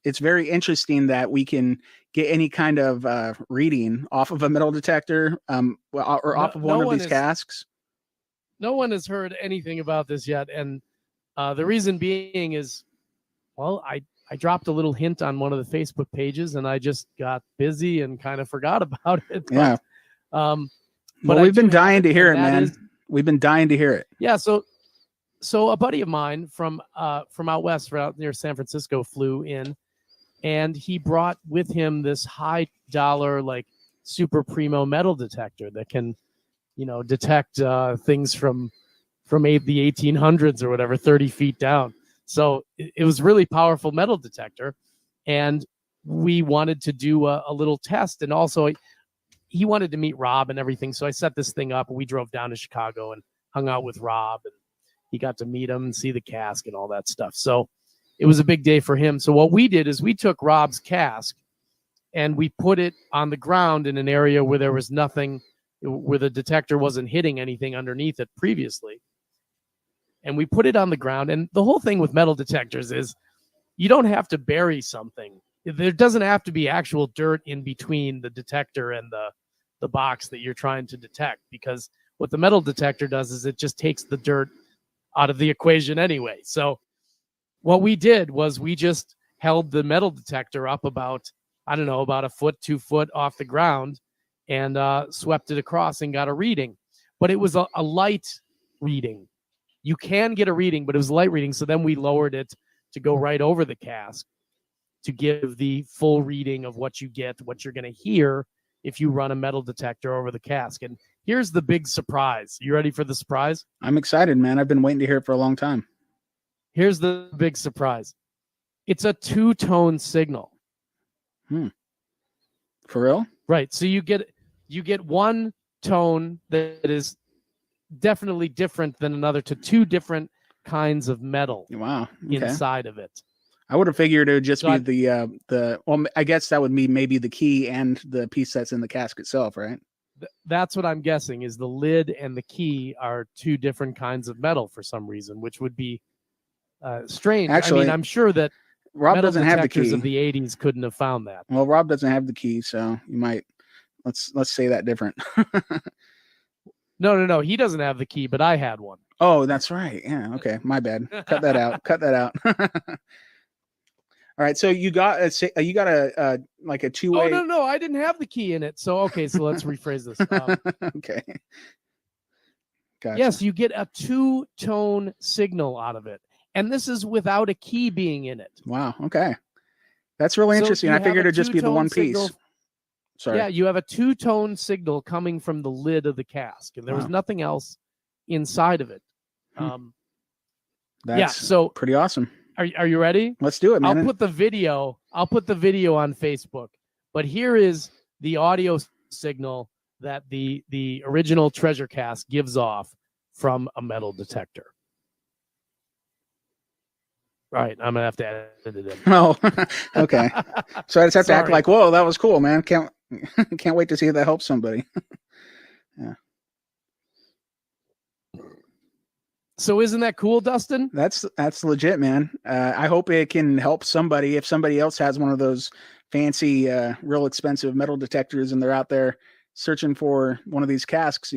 it's very interesting that we can get any kind of reading off of a metal detector or off of one of these casks. No one has heard anything about this yet. And the reason being is, well, I dropped a little hint on one of the Facebook pages and I just got busy and kind of forgot about it. Yeah. But we've been dying to hear it, man. We've been dying to hear it. Yeah. So a buddy of mine from out west, from out near San Francisco, flew in, and he brought with him this high dollar, like super primo metal detector that can, detect things from the 1800s or whatever, 30 feet down. So it was really powerful metal detector, and we wanted to do a little test, and also he wanted to meet Rob and everything. So I set this thing up, and we drove down to Chicago and hung out with Rob, and he got to meet him and see the cask and all that stuff. So it was a big day for him. So what we did is we took Rob's cask and we put it on the ground in an area where there was nothing, where the detector wasn't hitting anything underneath it previously. And we put it on the ground. And the whole thing with metal detectors is you don't have to bury something. There doesn't have to be actual dirt in between the detector and the box that you're trying to detect, because what the metal detector does is it just takes the dirt out of the equation anyway. So what we did was we just held the metal detector up about a foot, 2 foot off the ground, and swept it across and got a reading. But it was a light reading. You can get a reading, but it was a light reading. So then we lowered it to go right over the cask to give the full reading of what you get, what you're going to hear if you run a metal detector over the cask. And here's the big surprise. You ready for the surprise? I'm excited, man. I've been waiting to hear it for a long time. Here's the big surprise. It's a 2-tone signal. For real? Right. So you get one tone that is definitely different than another, to 2 different kinds of metal. Wow. Okay. Inside of it. I would have figured it would just be well, I guess that would be maybe the key and the piece that's in the cask itself, right? That's what I'm guessing, is the lid and the key are 2 different kinds of metal for some reason, which would be strange. Actually, I mean, I'm sure that Rob doesn't have the key. Of the 80s couldn't have found that. Well, Rob doesn't have the key, so you might let's say that different. No. He doesn't have the key, but I had one. Oh, that's right. Yeah. Okay. My bad. Cut that out. Cut that out. All right. So you got a like a 2-way. Oh, no. I didn't have the key in it. So, okay. So let's rephrase this. Okay. Gotcha. Yes, you get a 2-tone signal out of it. And this is without a key being in it. Wow. Okay. That's really interesting. I figured it'd just be the one piece. Signal. Sorry. Yeah, you have a 2-tone signal coming from the lid of the cask, and there was nothing else inside of it. That's so pretty awesome. Are you ready? Let's do it, man. I'll put the video on Facebook. But here is the audio signal that the original treasure cask gives off from a metal detector. All right, I'm gonna have to edit it in. Oh, okay. So I just have to act like, whoa, that was cool, man. Can't wait to see if that helps somebody. Yeah. So isn't that cool, Dustin? That's legit, man. I hope it can help somebody. If somebody else has one of those fancy, real expensive metal detectors and they're out there searching for one of these casks,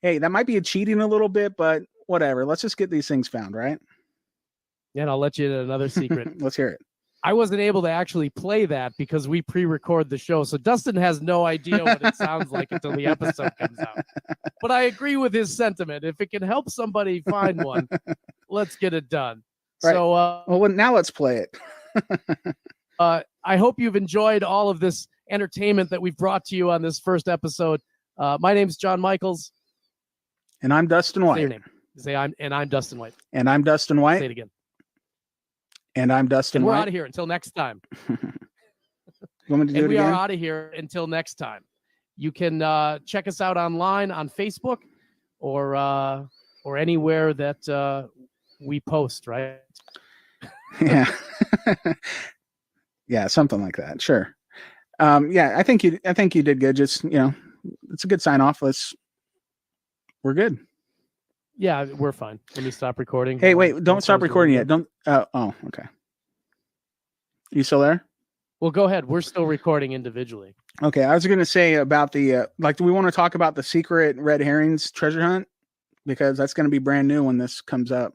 hey, that might be cheating a little bit, but whatever. Let's just get these things found, right? And I'll let you in another secret. Let's hear it. I wasn't able to actually play that because we pre-record the show. So Dustin has no idea what it sounds like until the episode comes out. But I agree with his sentiment. If it can help somebody find one, let's get it done. Right. So, well, now let's play it. I hope you've enjoyed all of this entertainment that we've brought to you on this first episode. My name's John Michaels. And I'm Dustin White. Say your name. I'm Dustin White. And I'm Dustin White. Say it again. And I'm Dustin And we're White. out of here until next time. You want me to do And it we again? are out of here until next time. You can check us out online on Facebook or anywhere that we post, right? Yeah. Yeah, something like that. Sure. Yeah, I think you did good. Just, it's a good sign off. We're good. Yeah, we're fine. Let me stop recording. Hey, wait, don't stop close the recording yet. window. Don't. Okay. You still there? Well, go ahead. We're still recording individually. Okay. I was going to say about the, do we want to talk about the secret red herrings treasure hunt? Because that's going to be brand new when this comes up.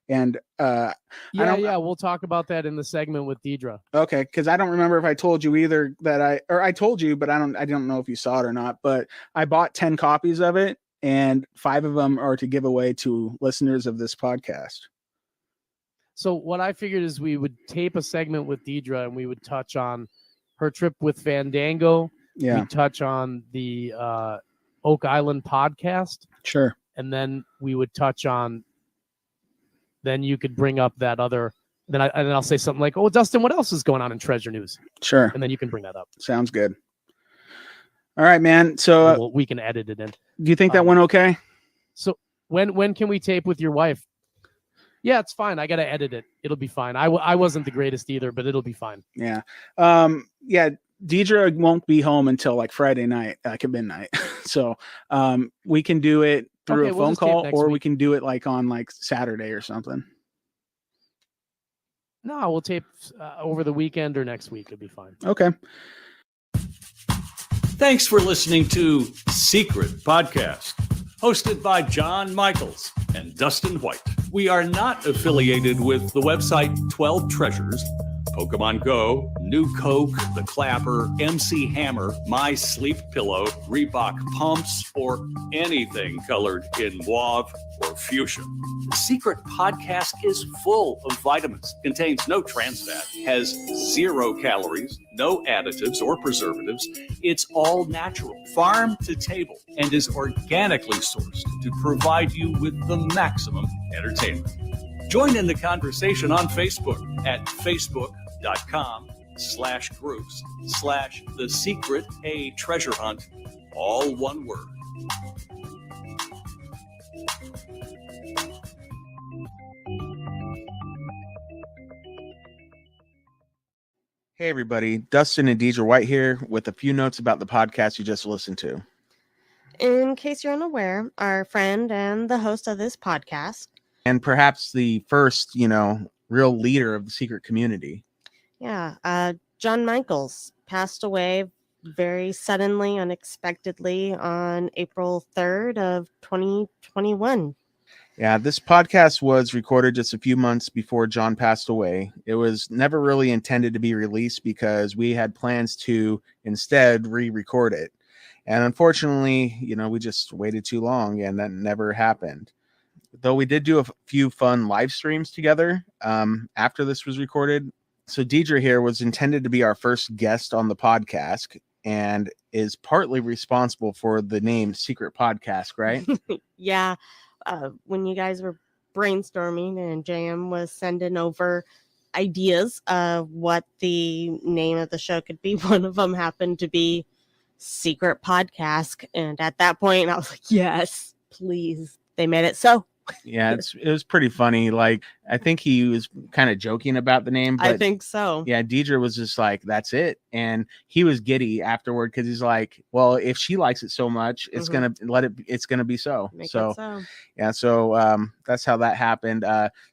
And Yeah, we'll talk about that in the segment with Deidre. Okay, because I don't remember if I told you either I told you, but I don't know if you saw it or not. But I bought 10 copies of it, and 5 of them are to give away to listeners of this podcast. So what I figured is we would tape a segment with Deidre, and we would touch on her trip with Fandango. Yeah, We'd touch on the Oak Island podcast, sure. and then we would touch on. Then you could bring up that other. Then I'll say something like, "Oh, Dustin, what else is going on in treasure news?" Sure. And then you can bring that up. Sounds good. All right, man. So we can edit it in. do you think that went okay? So when can we tape with your wife? Yeah, it's fine. I got to edit it. It'll be fine. I wasn't the greatest either, but it'll be fine. Yeah. Yeah. Deidre won't be home until like Friday night, like at midnight. So we can do it through a phone call, or we can do it like on like Saturday or something. No, we'll tape over the weekend or next week. It'll be fine. Okay. Thanks for listening to Secret Podcasque, hosted by John Michaels and Dustin White. We are not affiliated with the website 12 Treasures, Pokemon Go, New Coke, The Clapper, MC Hammer, My Sleep Pillow, Reebok Pumps, or anything colored in mauve or fuchsia. Secret Podcasque is full of vitamins, contains no trans fat, has 0 calories, no additives or preservatives. It's all natural, farm to table, and is organically sourced to provide you with the maximum entertainment. Join in the conversation on Facebook at facebook.com/groups/The Secret A Treasure Hunt, all one word. Hey, everybody. Dustin and Deidre White here with a few notes about the podcast you just listened to. In case you're unaware, our friend and the host of this podcast, and perhaps the first, real leader of the secret community. Yeah. John Michaels passed away very suddenly, unexpectedly on April 3rd of 2021. Yeah, this podcast was recorded just a few months before John passed away. It was never really intended to be released because we had plans to instead re-record it. And unfortunately, we just waited too long and that never happened. Though we did do a few fun live streams together after this was recorded. So Deidre here was intended to be our first guest on the podcast and is partly responsible for the name Secret Podcasque, right? Yeah. When you guys were brainstorming and JM was sending over ideas of what the name of the show could be, one of them happened to be Secret Podcasque. And at that point, I was like, yes, please. They made it so. Yeah, it was pretty funny. Like, I think he was kind of joking about the name. But I think so. Yeah, Deidre was just like, that's it. And he was giddy afterward because he's like, well, if she likes it so much, it's it's gonna be so. Make so it so. Yeah, so that's how that happened.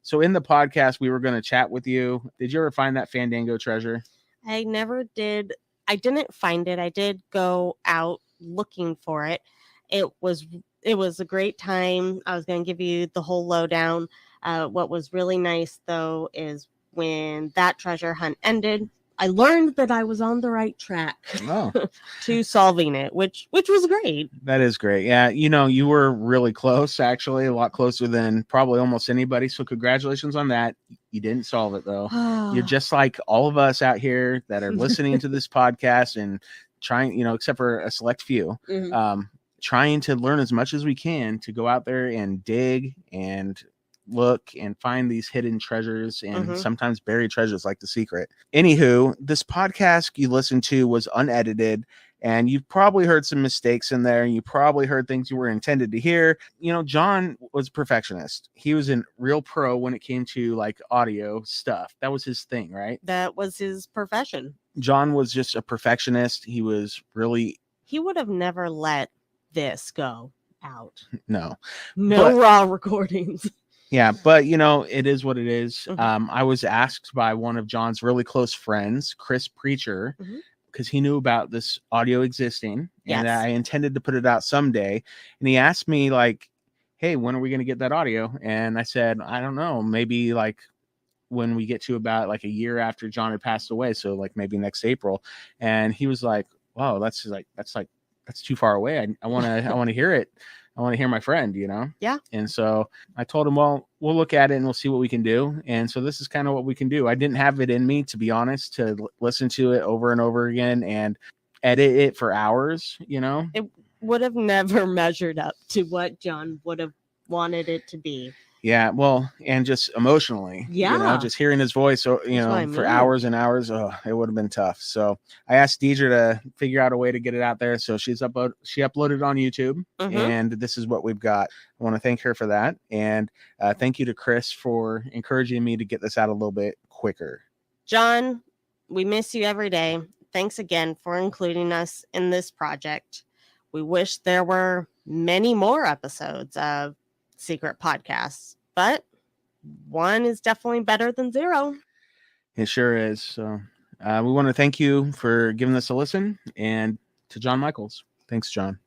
So in the podcast, we were gonna chat with you. Did you ever find that Fandango treasure? I never did. I didn't find it. I did go out looking for it. It was a great time. I was going to give you the whole lowdown. What was really nice, though, is when that treasure hunt ended, I learned that I was on the right track to solving it, which was great. That is great. Yeah, you were really close, actually, a lot closer than probably almost anybody. So congratulations on that. You didn't solve it, though. You're just like all of us out here that are listening to this podcast and trying, except for a select few, trying to learn as much as we can to go out there and dig and look and find these hidden treasures and Mhm. sometimes buried treasures like The Secret. Anywho, this podcast you listened to was unedited, and you've probably heard some mistakes in there. You probably heard things you were intended to hear. You know, John was a perfectionist. He was a real pro when it came to like audio stuff. That was his thing, right? That was his profession. John was just a perfectionist. He was really He would have never let this go out. no. No But- raw recordings. Yeah, but you know, it is what it is. Mhm. I was asked by one of John's really close friends, Chris Preacher, Mhm. because he knew about this audio existing and Yes. I intended to put it out someday. And he asked me like, hey, when are we going to get that audio? And I said, I don't know, maybe like when we get to about like a year after John had passed away. So like maybe next April. And he was like, wow, that's too far away. I want to hear it. I want to hear my friend, you know? Yeah. And so I told him, well, we'll look at it and we'll see what we can do. And so this is kind of what we can do. I didn't have it in me, to be honest, to listen to it over and over again and edit it for hours, you know? Would have never measured up to what John would have wanted it to be. Yeah, well, and just emotionally, you know, Yeah. just hearing his voice, you That's what I know, for mean. hours and hours, it would have been tough. So I asked Deidre to figure out a way to get it out there. So she uploaded on YouTube, Mhm. and this is what we've got. I want to thank her for that, and thank you to Chris for encouraging me to get this out a little bit quicker. John, we miss you every day. Thanks again for including us in this project. We wish there were many more episodes of Secret Podcasts, but one is definitely better than zero. It sure is. So we want to thank you for giving us a listen, and to John Michaels. Thanks, John.